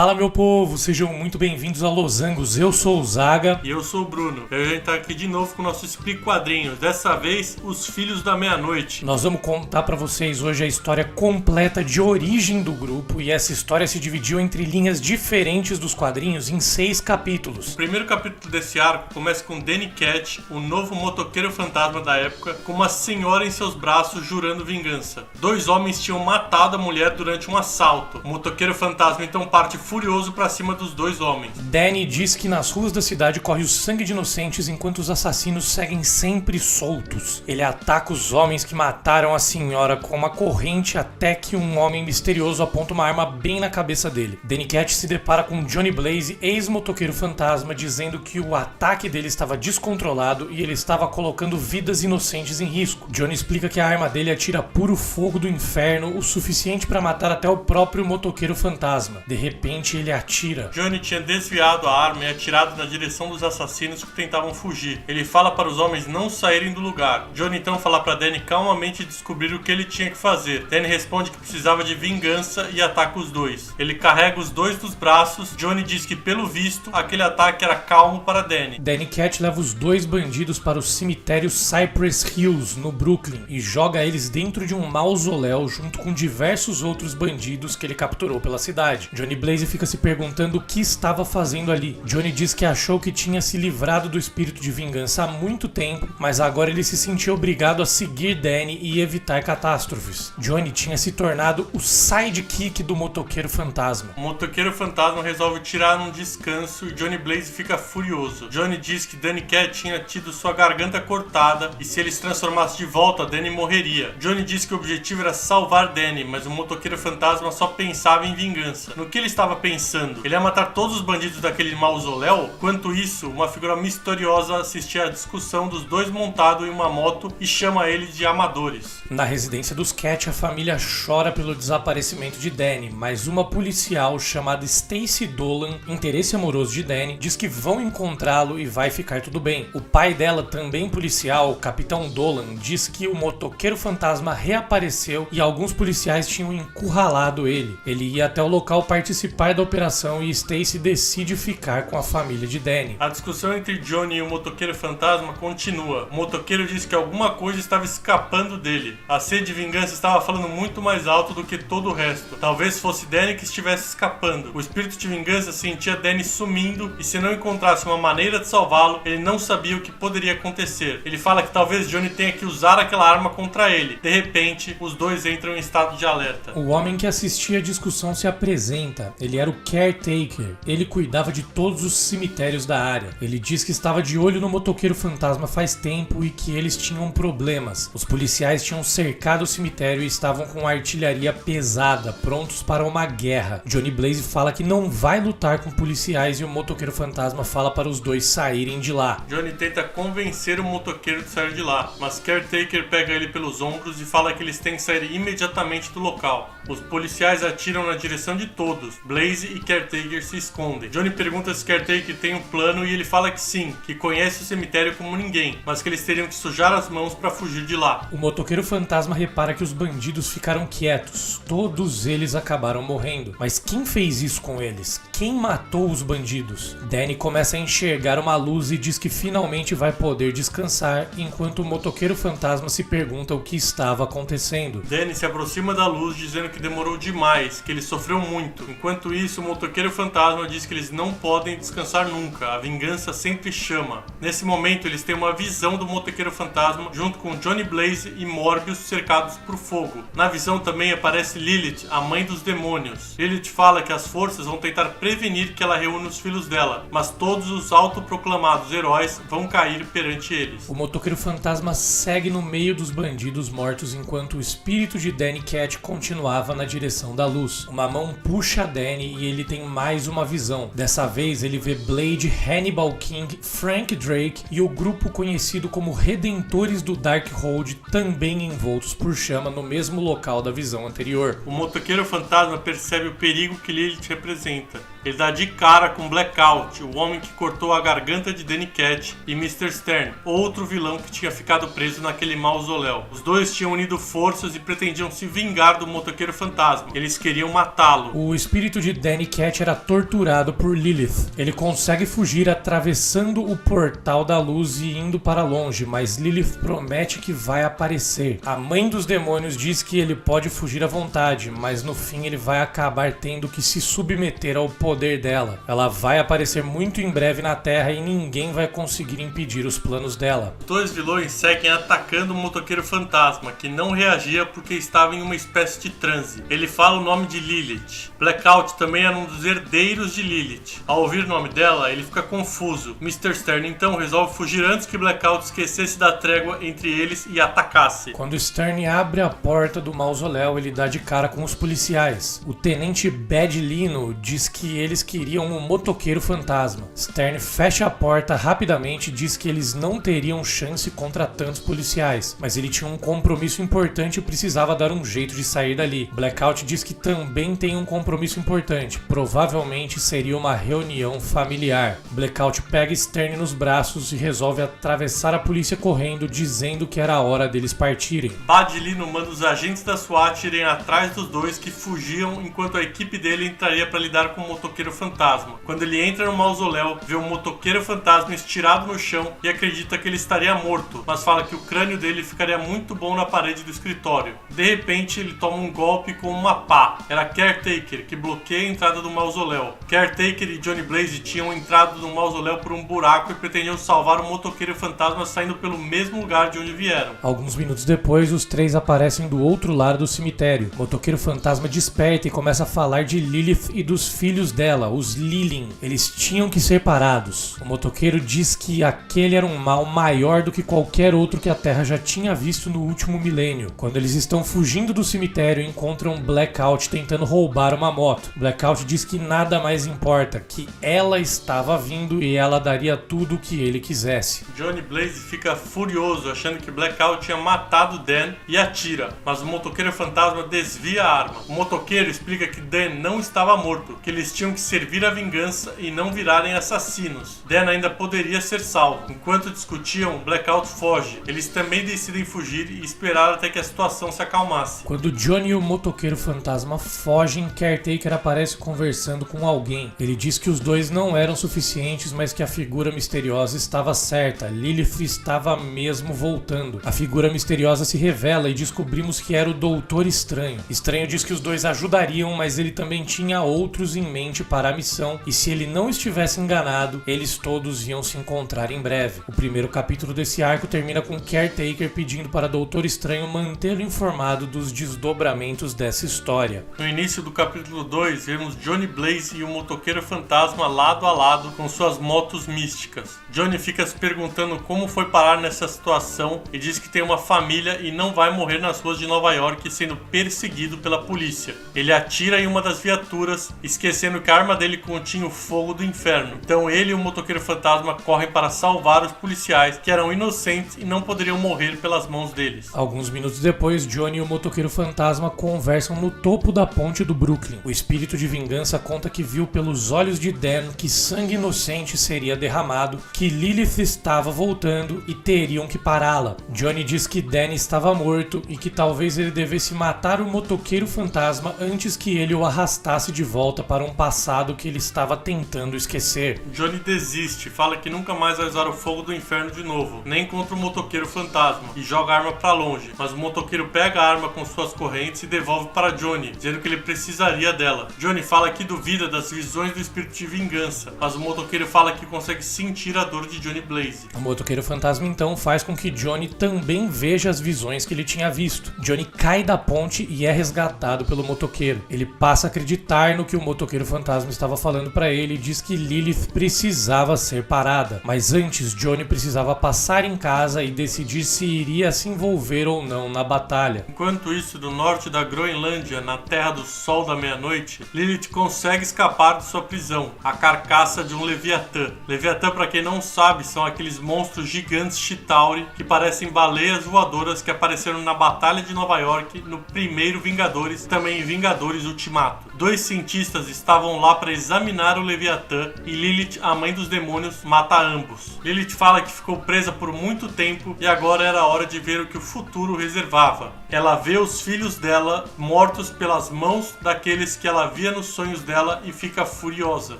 Fala, meu povo, sejam muito bem-vindos a Losangos. Eu sou o Zaga. E eu sou o Bruno. A gente tá aqui de novo com o nosso Explique Quadrinhos. Dessa vez, Os Filhos da Meia-Noite. Nós vamos contar pra vocês hoje a história completa de origem do grupo. E essa história se dividiu entre linhas diferentes dos quadrinhos em 6 capítulos. O primeiro capítulo desse arco começa com Danny Cat, o novo motoqueiro fantasma da época, com uma senhora em seus braços jurando vingança. 2 homens tinham matado a mulher durante um assalto. O motoqueiro fantasma então parte furioso pra cima dos 2 homens. Danny diz que nas ruas da cidade corre o sangue de inocentes enquanto os assassinos seguem sempre soltos. Ele ataca os homens que mataram a senhora com uma corrente até que um homem misterioso aponta uma arma bem na cabeça dele. Danny Cat se depara com Johnny Blaze, ex-motoqueiro fantasma, dizendo que o ataque dele estava descontrolado e ele estava colocando vidas inocentes em risco. Johnny explica que a arma dele atira puro fogo do inferno, o suficiente para matar até o próprio motoqueiro fantasma. De repente, ele atira. Johnny tinha desviado a arma e atirado na direção dos assassinos que tentavam fugir. Ele fala para os homens não saírem do lugar. Johnny então fala para Danny calmamente descobrir o que ele tinha que fazer. Danny responde que precisava de vingança e ataca os 2. Ele carrega os 2 dos braços. Johnny diz que, pelo visto, aquele ataque era calmo para Danny. Danny Cat leva os 2 bandidos para o cemitério Cypress Hills, no Brooklyn, e joga eles dentro de um mausoléu junto com diversos outros bandidos que ele capturou pela cidade. Johnny Blaze fica se perguntando o que estava fazendo ali. Johnny diz que achou que tinha se livrado do espírito de vingança há muito tempo, mas agora ele se sentia obrigado a seguir Danny e evitar catástrofes. Johnny tinha se tornado o sidekick do motoqueiro fantasma. O motoqueiro fantasma resolve tirar um descanso e Johnny Blaze fica furioso. Johnny diz que Danny Cat tinha tido sua garganta cortada e se ele se transformasse de volta, Danny morreria. Johnny diz que o objetivo era salvar Danny, mas o motoqueiro fantasma só pensava em vingança. No que ele estava pensando? Ele ia matar todos os bandidos daquele mausoléu? Enquanto isso, uma figura misteriosa assistia à discussão dos 2 montados em uma moto e chama eles de amadores. Na residência dos Cat, a família chora pelo desaparecimento de Danny, mas uma policial chamada Stacy Dolan, interesse amoroso de Danny, diz que vão encontrá-lo e vai ficar tudo bem. O pai dela, também policial, o Capitão Dolan, diz que o motoqueiro fantasma reapareceu e alguns policiais tinham encurralado ele. Ele ia até o local participar da operação e Stacy decide ficar com a família de Danny. A discussão entre Johnny e o motoqueiro fantasma continua. O motoqueiro diz que alguma coisa estava escapando dele. A sede de vingança estava falando muito mais alto do que todo o resto. Talvez fosse Danny que estivesse escapando. O espírito de vingança sentia Danny sumindo e se não encontrasse uma maneira de salvá-lo, ele não sabia o que poderia acontecer. Ele fala que talvez Johnny tenha que usar aquela arma contra ele. De repente, os 2 entram em estado de alerta. O homem que assistia a discussão se apresenta. Ele era o caretaker. Ele cuidava de todos os cemitérios da área. Ele diz que estava de olho no motoqueiro fantasma faz tempo e que eles tinham problemas. Os policiais tinham cercado o cemitério e estavam com artilharia pesada, prontos para uma guerra. Johnny Blaze fala que não vai lutar com policiais e o motoqueiro fantasma fala para os 2 saírem de lá. Johnny tenta convencer o motoqueiro de sair de lá, mas Caretaker pega ele pelos ombros e fala que eles têm que sair imediatamente do local. Os policiais atiram na direção de todos. Blaze e Caretaker se escondem. Johnny pergunta se Caretaker tem um plano e ele fala que sim, que conhece o cemitério como ninguém, mas que eles teriam que sujar as mãos para fugir de lá. O motoqueiro fantasma repara que os bandidos ficaram quietos. Todos eles acabaram morrendo. Mas quem fez isso com eles? Quem matou os bandidos? Danny começa a enxergar uma luz e diz que finalmente vai poder descansar, enquanto o motoqueiro fantasma se pergunta o que estava acontecendo. Danny se aproxima da luz dizendo que demorou demais, que ele sofreu muito. Enquanto isso, o motoqueiro fantasma diz que eles não podem descansar nunca, a vingança sempre chama. Nesse momento, eles têm uma visão do motoqueiro fantasma junto com Johnny Blaze e Morbius cercados por fogo. Na visão também aparece Lilith, a mãe dos demônios. Lilith fala que as forças vão tentar prevenir que ela reúna os filhos dela, mas todos os autoproclamados heróis vão cair perante eles. O motoqueiro fantasma segue no meio dos bandidos mortos enquanto o espírito de Danny Cat continuava na direção da luz. Uma mão puxa Danny e ele tem mais uma visão. Dessa vez ele vê Blade, Hannibal King, Frank Drake e o grupo conhecido como Redentores do Darkhold também envoltos por chama no mesmo local da visão anterior. O motoqueiro fantasma percebe o perigo que Lilith representa. Ele dá de cara com Blackout, o homem que cortou a garganta de Danny Cat, e Mr. Stern, outro vilão que tinha ficado preso naquele mausoléu. Os dois tinham unido forças e pretendiam se vingar do motoqueiro fantasma. Eles queriam matá-lo. O espírito de onde Danny Cat era torturado por Lilith. Ele consegue fugir atravessando o portal da luz e indo para longe, mas Lilith promete que vai aparecer. A mãe dos demônios diz que ele pode fugir à vontade, mas no fim ele vai acabar tendo que se submeter ao poder dela. Ela vai aparecer muito em breve na Terra e ninguém vai conseguir impedir os planos dela. Dois vilões seguem atacando o motoqueiro fantasma, que não reagia porque estava em uma espécie de transe. Ele fala o nome de Lilith. Blackout também era um dos herdeiros de Lilith. Ao ouvir o nome dela, ele fica confuso. Mr. Stern então resolve fugir antes que Blackout esquecesse da trégua entre eles e atacasse. Quando Stern abre a porta do mausoléu, ele dá de cara com os policiais. O tenente Bad Lino diz que eles queriam um motoqueiro fantasma. Stern fecha a porta rapidamente e diz que eles não teriam chance contra tantos policiais, mas ele tinha um compromisso importante e precisava dar um jeito de sair dali. Blackout diz que também tem um compromisso importante, provavelmente seria uma reunião familiar. Blackout pega Stern nos braços e resolve atravessar a polícia correndo, dizendo que era a hora deles partirem. Badlino manda os agentes da SWAT irem atrás dos dois que fugiam, enquanto a equipe dele entraria para lidar com o motoqueiro fantasma. Quando ele entra no mausoléu, vê o motoqueiro fantasma estirado no chão e acredita que ele estaria morto, mas fala que o crânio dele ficaria muito bom na parede do escritório. De repente, ele toma um golpe com uma pá. Era Caretaker, que bloqueia a entrada do mausoléu. Caretaker e Johnny Blaze tinham entrado no mausoléu por um buraco e pretendiam salvar o motoqueiro fantasma saindo pelo mesmo lugar de onde vieram. Alguns minutos depois, os três aparecem do outro lado do cemitério. O motoqueiro fantasma desperta e começa a falar de Lilith e dos filhos dela, os Lilin. Eles tinham que ser parados. O motoqueiro diz que aquele era um mal maior do que qualquer outro que a Terra já tinha visto no último milênio. Quando eles estão fugindo do cemitério, encontram Blackout tentando roubar uma moto. Blackout diz que nada mais importa, que ela estava vindo e ela daria tudo o que ele quisesse. Johnny Blaze fica furioso, achando que Blackout tinha matado Dan e atira, mas o motoqueiro fantasma desvia a arma. O motoqueiro explica que Dan não estava morto, que eles tinham que servir a vingança e não virarem assassinos. Dan ainda poderia ser salvo. Enquanto discutiam, Blackout foge. Eles também decidem fugir e esperar até que a situação se acalmasse. Quando Johnny e o motoqueiro fantasma fogem, Caretaker aparece conversando com alguém. Ele diz que os dois não eram suficientes, mas que a figura misteriosa estava certa. Lilith estava mesmo voltando. A figura misteriosa se revela e descobrimos que era o Doutor Estranho. Estranho diz que os dois ajudariam, mas ele também tinha outros em mente para a missão, e se ele não estivesse enganado, eles todos iam se encontrar em breve. O primeiro capítulo desse arco termina com Caretaker pedindo para Doutor Estranho mantê-lo informado dos desdobramentos dessa história. No início do capítulo 2, vemos Johnny Blaze e o motoqueiro fantasma lado a lado com suas motos místicas. Johnny fica se perguntando como foi parar nessa situação e diz que tem uma família e não vai morrer nas ruas de Nova York sendo perseguido pela polícia. Ele atira em uma das viaturas, esquecendo que a arma dele continha o fogo do inferno. Então ele e o motoqueiro fantasma correm para salvar os policiais, que eram inocentes e não poderiam morrer pelas mãos deles. Alguns minutos depois, Johnny e o motoqueiro fantasma conversam no topo da ponte do Brooklyn. O espírito de vingança conta que viu pelos olhos de Dan que sangue inocente seria derramado, que Lilith estava voltando e teriam que pará-la. Johnny diz que Dan estava morto e que talvez ele devesse matar o motoqueiro fantasma antes que ele o arrastasse de volta para um passado que ele estava tentando esquecer. Johnny desiste, fala que nunca mais vai usar o fogo do inferno de novo, nem contra o motoqueiro fantasma, e joga a arma para longe, mas o motoqueiro pega a arma com suas correntes e devolve para Johnny, dizendo que ele precisaria dela. Johnny fala que duvida das visões do espírito de vingança, mas o motoqueiro fala que consegue sentir a dor de Johnny Blaze. O motoqueiro fantasma então faz com que Johnny também veja as visões que ele tinha visto. Johnny cai da ponte e é resgatado pelo motoqueiro. Ele passa a acreditar no que o motoqueiro fantasma estava falando para ele e diz que Lilith precisava ser parada. Mas antes, Johnny precisava passar em casa e decidir se iria se envolver ou não na batalha. Enquanto isso, do norte da Groenlândia, na Terra do Sol da Meia-Noite, Lilith consegue escapar de sua prisão, a carcaça de um Leviatã. Leviatã, para quem não sabe, são aqueles monstros gigantes Chitauri que parecem baleias voadoras que apareceram na Batalha de Nova York no primeiro Vingadores, também em Vingadores Ultimato. Dois cientistas estavam lá para examinar o Leviatã e Lilith, a mãe dos demônios, mata ambos. Lilith fala que ficou presa por muito tempo e agora era a hora de ver o que o futuro reservava. Ela vê os filhos dela mortos pelas mãos daqueles que ela via nos sonhos dela e fica furiosa.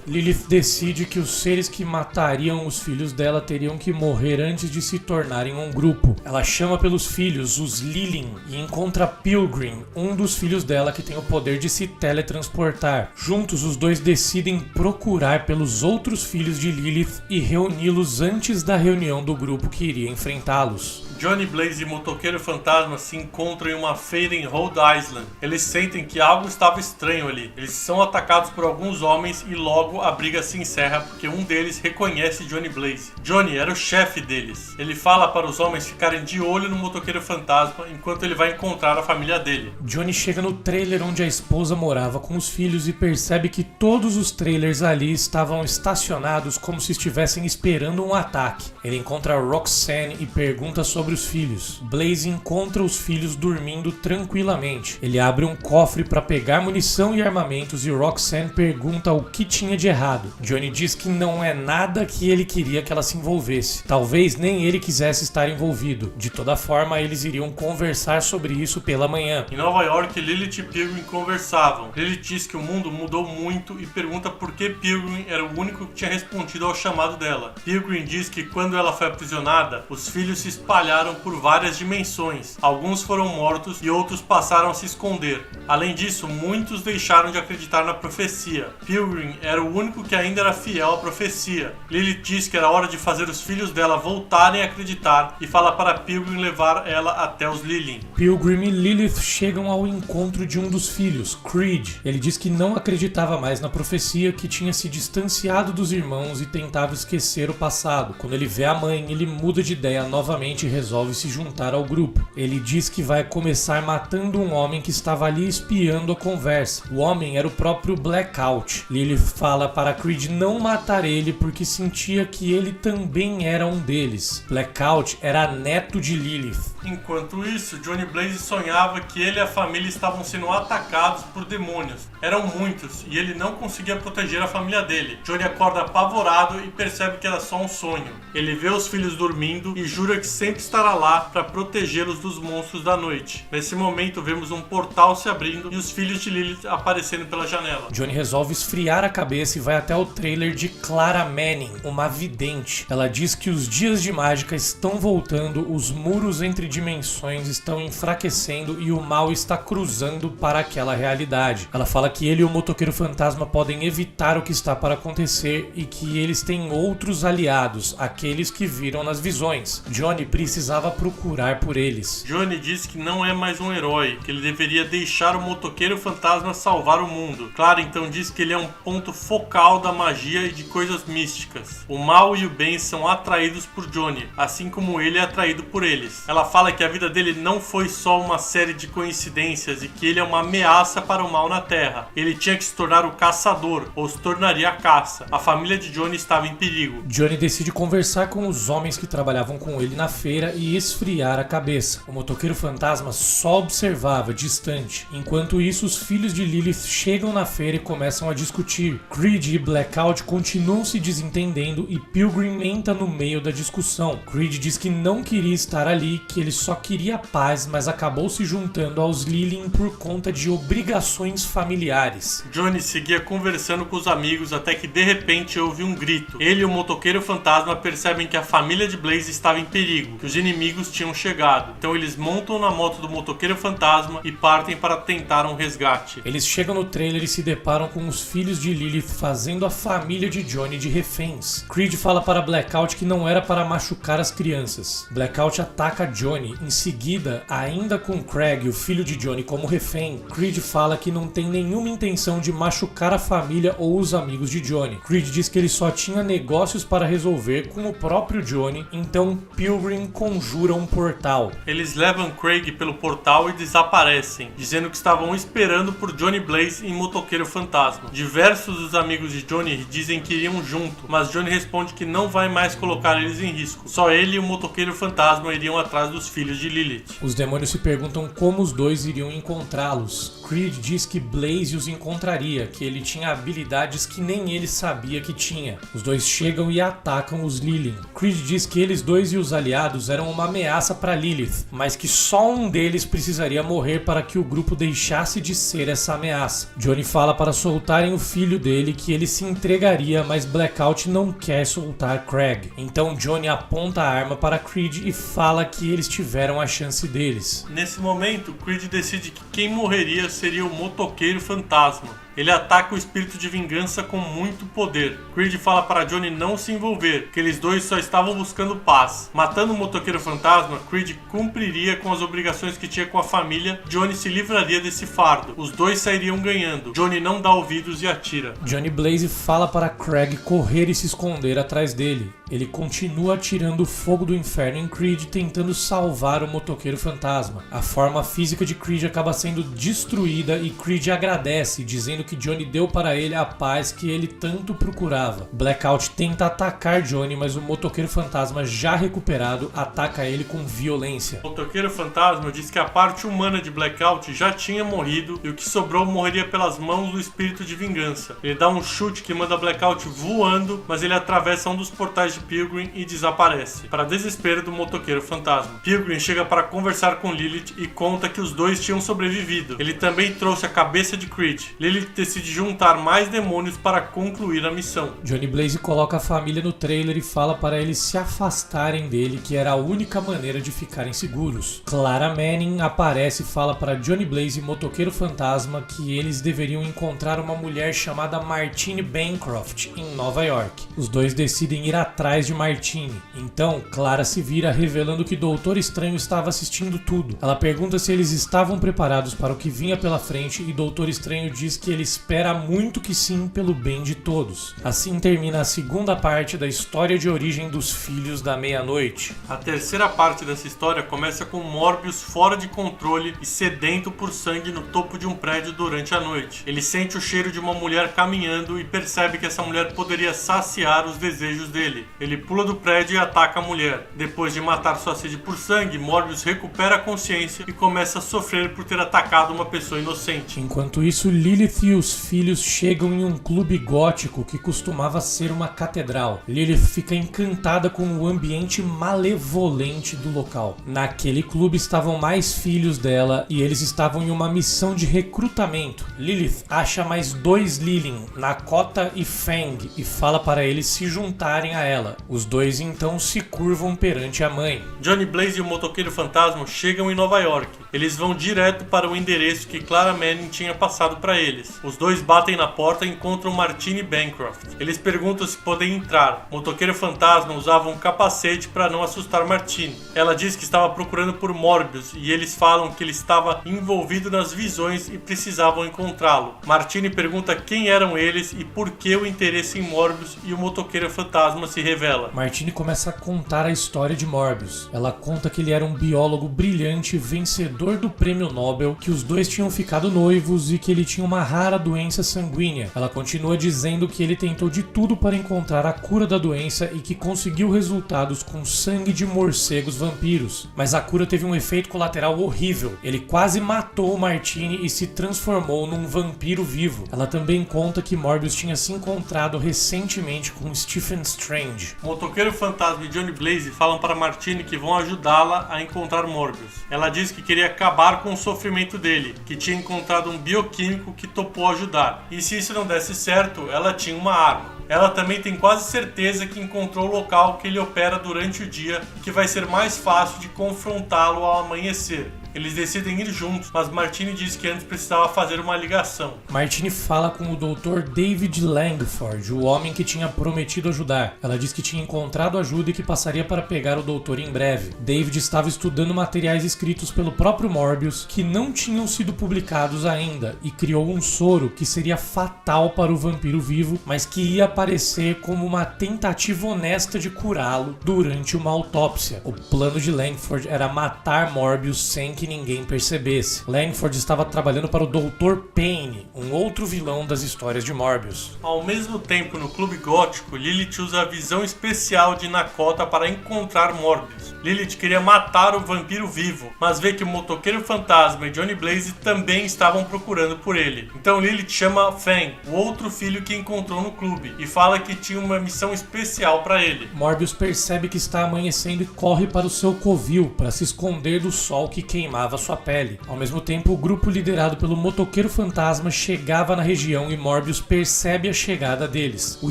Lilith decide que os seres que matariam os filhos dela teriam que morrer antes de se tornarem um grupo. Ela chama pelos filhos, os Lilin, e encontra Pilgrim, um dos filhos dela que tem o poder de se teletransportar. Juntos, os dois decidem procurar pelos outros filhos de Lilith e reuni-los antes da reunião do grupo que iria enfrentá-los. Johnny Blaze e Motoqueiro Fantasma se encontram em uma feira em Rhode Island. Eles sentem que algo estava estranho ali. Eles são atacados por alguns homens e logo a briga se encerra porque um deles reconhece Johnny Blaze. Johnny era o chefe deles. Ele fala para os homens ficarem de olho no Motoqueiro Fantasma enquanto ele vai encontrar a família dele. Johnny chega no trailer onde a esposa morava com os filhos e percebe que todos os trailers ali estavam estacionados como se estivessem esperando um ataque. Ele encontra Roxanne e pergunta sobre os filhos. Blaze encontra os filhos dormindo tranquilamente. Ele abre um cofre para pegar munição e armamentos e Roxanne pergunta o que tinha de errado. Johnny diz que não é nada que ele queria que ela se envolvesse. Talvez nem ele quisesse estar envolvido. De toda forma, eles iriam conversar sobre isso pela manhã. Em Nova York, Lilith e Pilgrim conversavam. Lilith diz que o mundo mudou muito e pergunta por que Pilgrim era o único que tinha respondido ao chamado dela. Pilgrim diz que quando ela foi aprisionada, os filhos se espalharam por várias dimensões. Alguns foram mortos e outros passaram a se esconder. Além disso, muitos deixaram de acreditar na profecia. Pilgrim era o único que ainda era fiel à profecia. Lilith diz que era hora de fazer os filhos dela voltarem a acreditar e fala para Pilgrim levar ela até os Lilin. Pilgrim e Lilith chegam ao encontro de um dos filhos, Creed. Ele diz que não acreditava mais na profecia, que tinha se distanciado dos irmãos e tentava esquecer o passado. Quando ele vê a mãe, ele muda de ideia novamente e resolve se juntar ao grupo. Ele diz que vai começar matando um homem que estava ali espiando a conversa. O homem era o próprio Blackout. Lilith fala para Creed não matar ele porque sentia que ele também era um deles. Blackout era neto de Lilith. Enquanto isso, Johnny Blaze sonhava que ele e a família estavam sendo atacados por demônios. Eram muitos e ele não conseguia proteger a família dele. Johnny acorda apavorado e percebe que era só um sonho. Ele vê os filhos dormindo e jura que sempre estará lá para protegê-los dos monstros da noite. Nesse momento, vemos um portal se abrindo e os filhos de Lilith aparecendo pela janela. Johnny resolve esfriar a cabeça e vai até o trailer de Clara Manning, uma vidente. Ela diz que os dias de mágica estão voltando, os muros entre dimensões estão enfraquecendo e o mal está cruzando para aquela realidade. Ela fala que ele e o Motoqueiro Fantasma podem evitar o que está para acontecer e que eles têm outros aliados, aqueles que viram nas visões. Johnny precisava procurar por eles. Johnny diz que não é mais um herói, que ele deveria deixar o Motoqueiro Fantasma salvar o mundo. Clara então diz que ele é um ponto focal da magia e de coisas místicas. O mal e o bem são atraídos por Johnny, assim como ele é atraído por eles. Ela fala que a vida dele não foi só uma série de coincidências e que ele é uma ameaça para o mal na Terra. Ele tinha que se tornar o caçador, ou se tornaria a caça. A família de Johnny estava em perigo. Johnny decide conversar com os homens que trabalhavam com ele na feira e esfriar a cabeça. O Motoqueiro Fantasma só observava, distante. Enquanto isso, os filhos de Lilith chegam na feira e começam a discutir. Creed e Blackout continuam se desentendendo e Pilgrim entra no meio da discussão. Creed diz que não queria estar ali, que ele só queria paz, mas acabou se juntando aos Lilin por conta de obrigações familiares. Johnny seguia conversando com os amigos até que de repente houve um grito. Ele e o Motoqueiro Fantasma percebem que a família de Blaze estava em perigo, que os inimigos tinham chegado. Então eles montam na moto do Motoqueiro Fantasma e partem para tentar um resgate. Eles chegam no trailer e se deparam com os filhos de Lilith fazendo a família de Johnny de reféns. Creed fala para Blackout que não era para machucar as crianças. Blackout ataca Johnny. Em seguida, ainda com Craig, o filho de Johnny, como refém, Creed fala que não tem nenhuma intenção de machucar a família ou os amigos de Johnny. Creed diz que ele só tinha negócios para resolver com o próprio Johnny, então Pilgrim conjura um portal. Eles levam Craig pelo portal e desaparecem, dizendo que estavam esperando por Johnny Blaze e Motoqueiro Fantasma. Diversos dos amigos de Johnny dizem que iriam junto, mas Johnny responde que não vai mais colocar eles em risco. Só ele e o Motoqueiro Fantasma iriam atrás dos filhos de Lilith. Os demônios se perguntam como os dois iriam encontrá-los. Creed diz que Blaze os encontraria, que ele tinha habilidades que nem ele sabia que tinha. Os dois chegam e atacam os Lilin. Creed diz que eles dois e os aliados eram uma ameaça para Lilith, mas que só um deles precisaria morrer para que o grupo deixasse de ser essa ameaça. Johnny fala para soltarem o filho dele, que ele se entregaria, mas Blackout não quer soltar Craig. Então Johnny aponta a arma para Creed e fala que eles tiveram a chance deles. Nesse momento, Creed decide que quem morreria seria o motoqueiro fantasma. Ele ataca o espírito de vingança com muito poder. Creed fala para Johnny não se envolver, que eles dois só estavam buscando paz. Matando o motoqueiro fantasma, Creed cumpriria com as obrigações que tinha com a família. Johnny se livraria desse fardo. Os dois sairiam ganhando. Johnny não dá ouvidos e atira. Johnny Blaze fala para Craig correr e se esconder atrás dele. Ele continua atirando o fogo do inferno em Creed, tentando salvar o motoqueiro fantasma. A forma física de Creed acaba sendo destruída e Creed agradece, dizendo que Johnny deu para ele a paz que ele tanto procurava. Blackout tenta atacar Johnny, mas o motoqueiro fantasma, já recuperado, ataca ele com violência. O motoqueiro fantasma diz que a parte humana de Blackout já tinha morrido e o que sobrou morreria pelas mãos do espírito de vingança. Ele dá um chute que manda Blackout voando, mas ele atravessa um dos portais de Pilgrim e desaparece, para desespero do motoqueiro fantasma. Pilgrim chega para conversar com Lilith e conta que os dois tinham sobrevivido. Ele também trouxe a cabeça de Creed. Lilith decide juntar mais demônios para concluir a missão. Johnny Blaze coloca a família no trailer e fala para eles se afastarem dele, que era a única maneira de ficarem seguros. Clara Manning aparece e fala para Johnny Blaze e motoqueiro fantasma que eles deveriam encontrar uma mulher chamada Martine Bancroft em Nova York. Os dois decidem ir atrás de Martine. Então, Clara se vira revelando que Doutor Estranho estava assistindo tudo. Ela pergunta se eles estavam preparados para o que vinha pela frente e Doutor Estranho diz que ele espera muito que sim, pelo bem de todos. Assim termina a segunda parte da história de origem dos Filhos da Meia-Noite. A terceira parte dessa história começa com Morbius fora de controle e sedento por sangue no topo de um prédio durante a noite. Ele sente o cheiro de uma mulher caminhando e percebe que essa mulher poderia saciar os desejos dele. Ele pula do prédio e ataca a mulher. Depois de matar sua sede por sangue, Morbius recupera a consciência e começa a sofrer por ter atacado uma pessoa inocente. Enquanto isso, Lilith e os filhos chegam em um clube gótico que costumava ser uma catedral. Lilith fica encantada com o ambiente malevolente do local. Naquele clube estavam mais filhos dela e eles estavam em uma missão de recrutamento. Lilith acha mais 2 Lilin, Nakota e Fang, e fala para eles se juntarem a ela. Os dois então se curvam perante a mãe. Johnny Blaze e o motoqueiro fantasma chegam em Nova York. Eles vão direto para o endereço que Clara Manning tinha passado para eles. Os dois batem na porta e encontram Martine Bancroft. Eles perguntam se podem entrar. O motoqueiro fantasma usava um capacete para não assustar Martine. Ela diz que estava procurando por Morbius e eles falam que ele estava envolvido nas visões e precisavam encontrá-lo. Martine pergunta quem eram eles e por que o interesse em Morbius, e o motoqueiro fantasma se revela. Martine começa a contar a história de Morbius. Ela conta que ele era um biólogo brilhante, vencedor do prêmio Nobel, que os dois tinham ficado noivos e que ele tinha uma rara doença sanguínea. Ela continua dizendo que ele tentou de tudo para encontrar a cura da doença e que conseguiu resultados com sangue de morcegos vampiros. Mas a cura teve um efeito colateral horrível. Ele quase matou Martine e se transformou num vampiro vivo. Ela também conta que Morbius tinha se encontrado recentemente com Stephen Strange. O motoqueiro fantasma e Johnny Blaze falam para Martine que vão ajudá-la a encontrar Morbius. Ela diz que queria acabar com o sofrimento dele, que tinha encontrado um bioquímico que topou ajudar. E se isso não desse certo, ela tinha uma arma. Ela também tem quase certeza que encontrou o local que ele opera durante o dia e que vai ser mais fácil de confrontá-lo ao amanhecer. Eles decidem ir juntos, mas Martine diz que antes precisava fazer uma ligação. Martine fala com o Dr. David Langford, o homem que tinha prometido ajudar. Ela diz que tinha encontrado ajuda e que passaria para pegar o doutor em breve. David estava estudando materiais escritos pelo próprio Morbius que não tinham sido publicados ainda e criou um soro que seria fatal para o vampiro vivo, mas que ia aparecer como uma tentativa honesta de curá-lo durante uma autópsia. O plano de Langford era matar Morbius sem que ninguém percebesse. Langford estava trabalhando para o Dr. Payne, um outro vilão das histórias de Morbius. Ao mesmo tempo, no Clube Gótico, Lilith usa a visão especial de Nakota para encontrar Morbius. Lilith queria matar o vampiro vivo, mas vê que o motoqueiro fantasma e Johnny Blaze também estavam procurando por ele. Então Lilith chama Fang, o outro filho que encontrou no clube, e fala que tinha uma missão especial para ele. Morbius percebe que está amanhecendo e corre para o seu covil para se esconder do sol que queimava sua pele. Ao mesmo tempo, o grupo liderado pelo motoqueiro fantasma chegava na região e Morbius percebe a chegada deles. O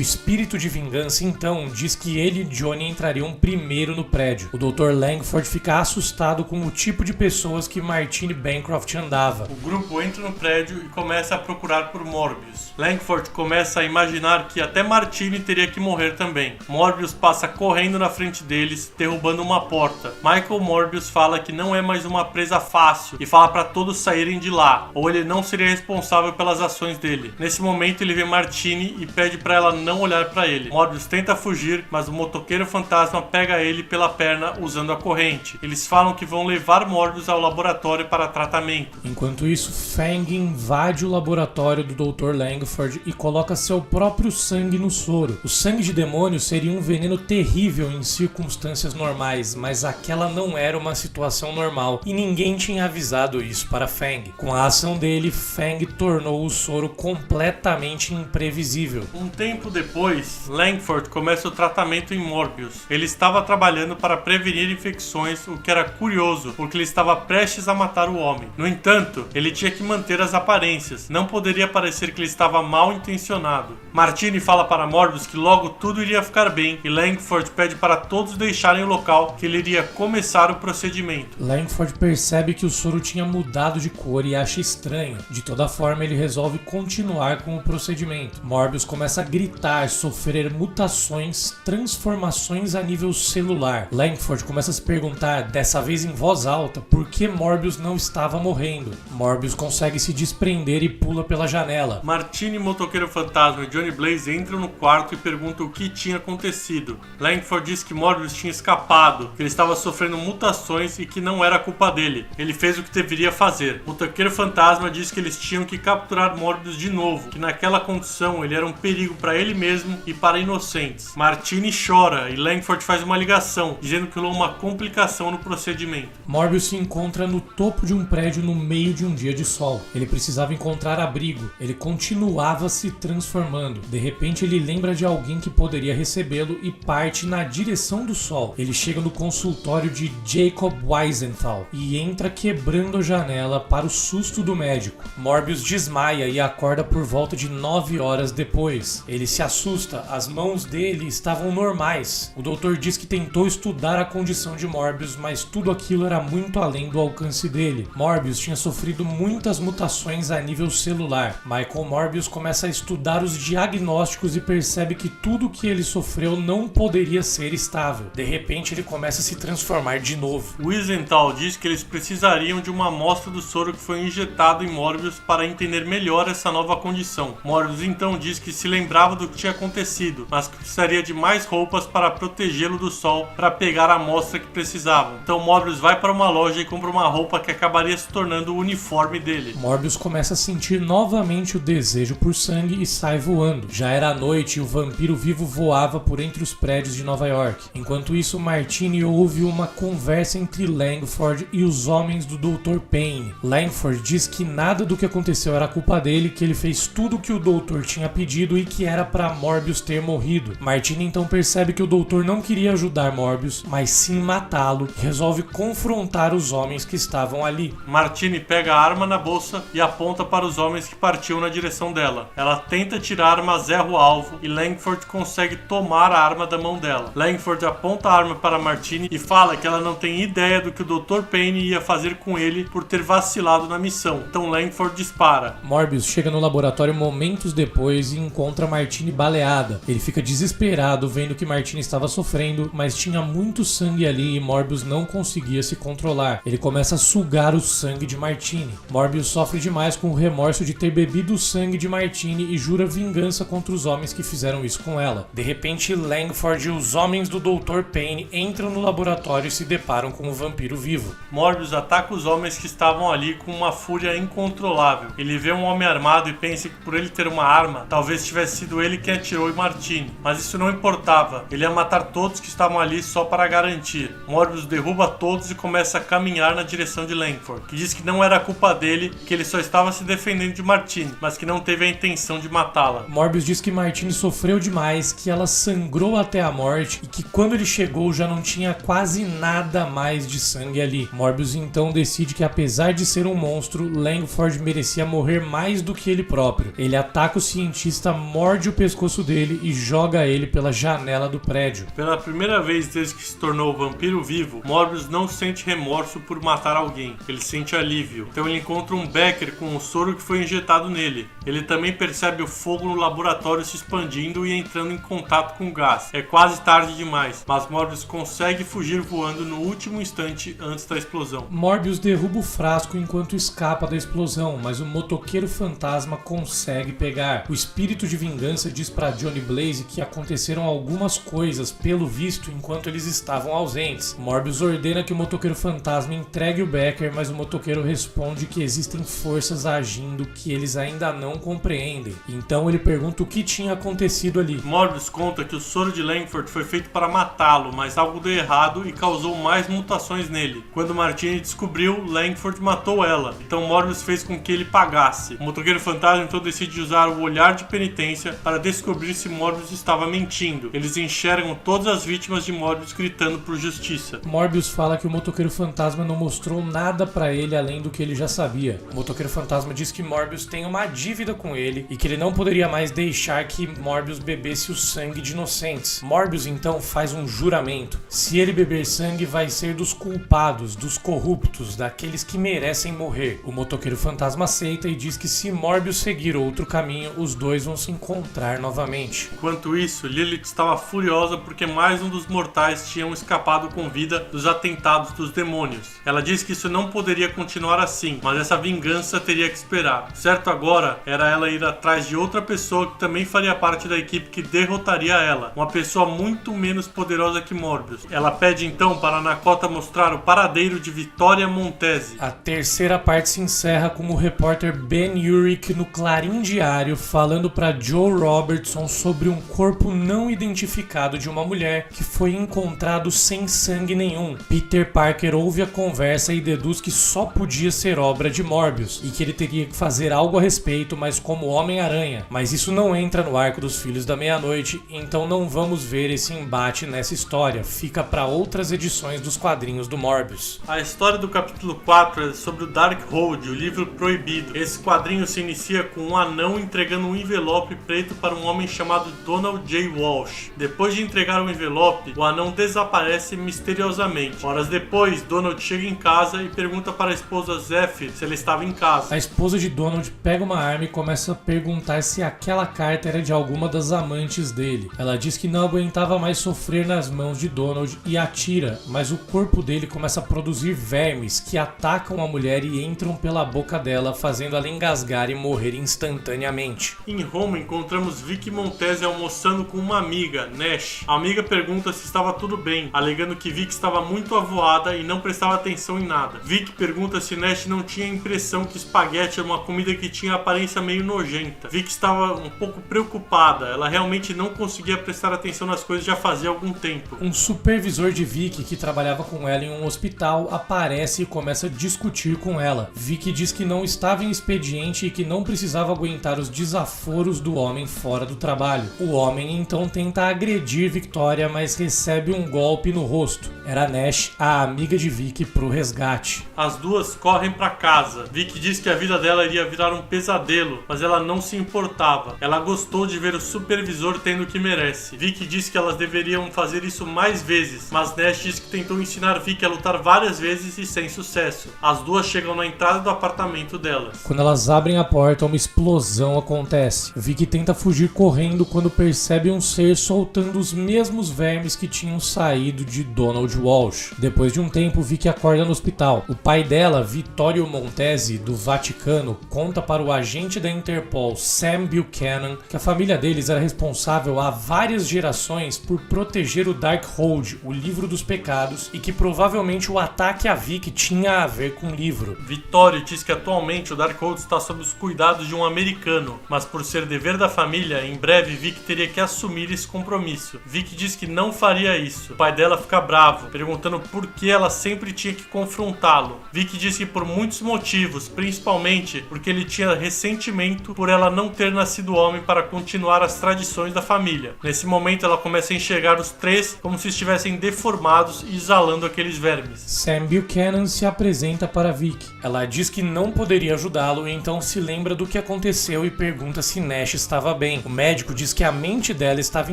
espírito de vingança então diz que ele e Johnny entrariam primeiro no prédio. O Dr. Langford fica assustado com o tipo de pessoas que Martini Bancroft andava. O grupo entra no prédio e começa a procurar por Morbius. Langford começa a imaginar que até Martini teria que morrer também. Morbius passa correndo na frente deles, derrubando uma porta. Michael Morbius fala que não é mais uma presa fácil e fala para todos saírem de lá, ou ele não seria responsável pelas ações dele. Nesse momento ele vê Martini e pede para ela não olhar para ele. Morbius tenta fugir, mas o motoqueiro fantasma pega ele pela perna usando a corrente. Eles falam que vão levar Morbius ao laboratório para tratamento. Enquanto isso, Fang invade o laboratório do Dr. Langford e coloca seu próprio sangue no soro. O sangue de demônio seria um veneno terrível em circunstâncias normais, mas aquela não era uma situação normal e ninguém tinha avisado isso para Fang. Com a ação dele, Fang tornou o soro completamente imprevisível. Um tempo depois, Langford começa o tratamento em Morbius. Ele estava trabalhando para prevenir infecções, o que era curioso, porque ele estava prestes a matar o homem. No entanto, ele tinha que manter as aparências, não poderia parecer que ele estava mal intencionado. Martini fala para Morbius que logo tudo iria ficar bem e Langford pede para todos deixarem o local que ele iria começar o procedimento. Langford percebe que o soro tinha mudado de cor e acha estranho. De toda forma, ele resolve continuar com o procedimento. Morbius começa a gritar, sofrer mutações, transformações a nível celular. Langford começa a se perguntar, dessa vez em voz alta, por que Morbius não estava morrendo. Morbius consegue se desprender e pula pela janela. Martini, motoqueiro fantasma e Johnny Blaze entram no quarto e perguntam o que tinha acontecido. Langford diz que Morbius tinha escapado, que ele estava sofrendo mutações e que não era culpa dele. Ele fez o que deveria fazer. O motoqueiro fantasma diz que eles tinham que capturar Morbius de novo, que naquela condição ele era um perigo para ele mesmo e para inocentes. Martini chora e Langford faz uma ligação, dizendo que houve uma complicação no procedimento. Morbius se encontra no topo de um prédio no meio de um dia de sol. Ele precisava encontrar abrigo. Ele continuava se transformando. De repente ele lembra de alguém que poderia recebê-lo e parte na direção do sol. Ele chega no consultório de Jacob Weisenthal e entra quebrando a janela para o susto do médico. Morbius desmaia e acorda por volta de 9 horas depois. Ele se assusta, as mãos dele estavam normais. O doutor diz que tentou estudar a condição de Morbius, mas tudo aquilo era muito além do alcance dele. Morbius tinha sofrido muitas mutações a nível celular. Michael Morbius começa a estudar os diagnósticos e percebe que tudo que ele sofreu não poderia ser estável. De repente ele começa a se transformar de novo. Wiesenthal diz que eles precisariam de uma amostra do soro que foi injetado em Morbius para entender melhor essa nova condição. Morbius então diz que se lembrava do que tinha acontecido, mas que precisaria de mais roupas para protegê-lo do sol para pegar a amostra que precisavam. Então Morbius vai para uma loja e compra uma roupa que acabaria se tornando o uniforme dele. Morbius começa a sentir novamente o desejo por sangue e sai voando. Já era noite e o vampiro vivo voava por entre os prédios de Nova York. Enquanto isso, Martini ouve uma conversa entre Langford e os homens do Dr. Payne. Langford diz que nada do que aconteceu era culpa dele, que ele fez tudo o que o doutor tinha pedido e que era para Morbius ter morrido. Martini então percebe que o doutor não queria ajudar Morbius, mas sim matá-lo, e resolve confrontar os homens que estavam ali. Martini pega a arma na bolsa e aponta para os homens que partiam na direção dela. Ela tenta tirar, mas erra o alvo e Langford consegue tomar a arma da mão dela. Langford aponta a arma para Martini e fala que ela não tem ideia do que o Dr. Payne ia fazer com ele por ter vacilado na missão. Então Langford dispara. Morbius chega no laboratório momentos depois e encontra Martini baleada. Ele fica desesperado vendo que Martini estava sofrendo, mas tinha muito sangue ali e Morbius não conseguia se controlar. Ele começa a sugar o sangue de Martini. Morbius sofre demais com o remorso de ter bebido o sangue de Martini e jura vingança contra os homens que fizeram isso com ela. De repente, Langford e os homens do Dr. Payne entram no laboratório e se deparam com o vampiro vivo. Morbius Morbius ataca os homens que estavam ali com uma fúria incontrolável. Ele vê um homem armado e pensa que por ele ter uma arma, talvez tivesse sido ele quem atirou em Martini. Mas isso não importava. Ele ia matar todos que estavam ali só para garantir. Morbius derruba todos e começa a caminhar na direção de Langford, que diz que não era culpa dele, que ele só estava se defendendo de Martini, mas que não teve a intenção de matá-la. Morbius diz que Martini sofreu demais, que ela sangrou até a morte e que quando ele chegou já não tinha quase nada mais de sangue ali. Morbius então decide que apesar de ser um monstro, Langford merecia morrer mais do que ele próprio. Ele ataca o cientista, morde o pescoço dele e joga ele pela janela do prédio. Pela primeira vez desde que se tornou vampiro vivo, Morbius não sente remorso por matar alguém. Ele sente alívio. Então ele encontra um Becker com o soro que foi injetado nele. Ele também percebe o fogo no laboratório se expandindo e entrando em contato com o gás. É quase tarde demais, mas Morbius consegue fugir voando no último instante antes da explosão. Morbius derruba o frasco enquanto escapa da explosão, mas o motoqueiro fantasma consegue pegar. O espírito de vingança diz para Johnny Blaze que aconteceram algumas coisas, pelo visto, enquanto eles estavam ausentes. Morbius ordena que o motoqueiro fantasma entregue o Becker, mas o motoqueiro responde que existem forças agindo que eles ainda não compreendem. Então ele pergunta o que tinha acontecido ali. Morbius conta que o soro de Langford foi feito para matá-lo, mas algo deu errado e causou mais mutações nele. Quando Martini descobriu, Langford matou ela. Então Morbius fez com que ele pagasse. O motoqueiro fantasma então decide usar o olhar de penitência para descobrir se Morbius estava mentindo. Eles enxergam todas as vítimas de Morbius gritando por justiça. Morbius fala que o motoqueiro fantasma não mostrou nada pra ele além do que ele já sabia. O motoqueiro fantasma diz que Morbius tem uma dívida com ele e que ele não poderia mais deixar que Morbius bebesse o sangue de inocentes. Morbius então faz um juramento. Se ele beber sangue, vai ser dos culpados, dos corruptos, daqueles que merecem morrer. O motoqueiro fantasma aceita e diz que se Morbius seguir outro caminho, os dois vão se encontrar novamente. Enquanto isso, Lilith estava furiosa porque mais um dos mortais tinham escapado com vida dos atentados dos demônios. Ela diz que isso não poderia continuar assim, mas essa vingança teria que esperar. Certo agora era ela ir atrás de outra pessoa que também faria parte da equipe que derrotaria ela, uma pessoa muito menos poderosa que Morbius. Ela pede então para Nakota mostrar o paradeiro de Victoria Montesi. A terceira parte se encerra com o repórter Ben Urich no Clarim Diário falando para Joe Robertson sobre um corpo não identificado de uma mulher que foi encontrado sem sangue nenhum. Peter Parker ouve a conversa e deduz que só podia ser obra de Morbius e que ele teria que fazer algo a respeito, mas como Homem-Aranha. Mas isso não entra no arco dos Filhos da Meia-Noite, então não vamos ver esse embate nessa história. Fica para outras edições dos quadrinhos do Morbius. A história do capítulo 4 é sobre o Darkhold, o livro proibido. Esse quadrinho se inicia com um anão entregando um envelope preto para um homem chamado Donald J. Walsh. Depois de entregar o envelope, o anão desaparece misteriosamente. Horas depois, Donald chega em casa e pergunta para a esposa Zephyr se ela estava em casa. A esposa de Donald pega uma arma e começa a perguntar se aquela carta era de alguma das amantes dele. Ela diz que não aguentava mais sofrer nas mãos de Donald e atira, mas o corpo dele começa a produzir vermes que atacam a mulher e entram pela boca dela, fazendo ela engasgar e morrer instantaneamente. Em Roma, encontramos Vicky Montesi almoçando com uma amiga, Nash. A amiga pergunta se estava tudo bem, alegando que Vicky estava muito avoada e não prestava atenção em nada. Vicky pergunta se Nash não tinha a impressão que espaguete era uma comida que tinha aparência meio nojenta. Vicky estava um pouco preocupada, ela realmente não conseguia prestar atenção nas coisas já fazia algum tempo. Um supervisor de Vicky que trabalhava com ela em um hospital aparece e começa a discutir com ela. Vicky diz que não estava em expediente e que não precisava aguentar os desaforos do homem fora do trabalho. O homem então tenta agredir Victoria, mas recebe um golpe no rosto. Era Nash, a amiga de Vicky, pro resgate. As duas correm para casa. Vicky diz que a vida dela iria virar um pesadelo, mas ela não se importava. Ela gostou de ver o supervisor tendo o que merece. Vicky diz que elas deveriam fazer isso mais vezes, mas Nash diz que tentou ensinar Vicky a lutar várias vezes e sem sucesso. As duas chegam na entrada do apartamento delas. Quando elas abrem a porta, uma explosão acontece. Vicky tenta fugir correndo quando percebe um ser soltando os mesmos vermes que tinham saído de Donald Walsh. Depois de um tempo, Vicky acorda no hospital. O pai dela, Vittorio Montesi, do Vaticano, conta para o agente da Interpol, Sam Buchanan, que a família deles era responsável há várias gerações por proteger o Darkhold, o livro dos pecados, e que provavelmente o ataque a Vicky tinha a ver com o livro. Vittorio diz que atualmente o Darkhold está sob os cuidados de um americano, mas por ser dever da família, em breve Vicky teria que assumir esse compromisso. Vicky diz que não faria isso. O pai dela fica bravo, perguntando por que ela sempre tinha que confrontá-lo. Vicky diz que por muitos motivos, principalmente porque ele tinha ressentimento por ela não ter nascido homem para continuar as tradições da família. Nesse momento ela começa a enxergar os três como se estivessem deformados e exalando aqueles vermes. Sam Buchanan se apresenta para Vicky. Ela diz que não poderia ajudá-lo e então se lembra do que aconteceu e pergunta se Nash estava bem. O médico diz que a mente dela estava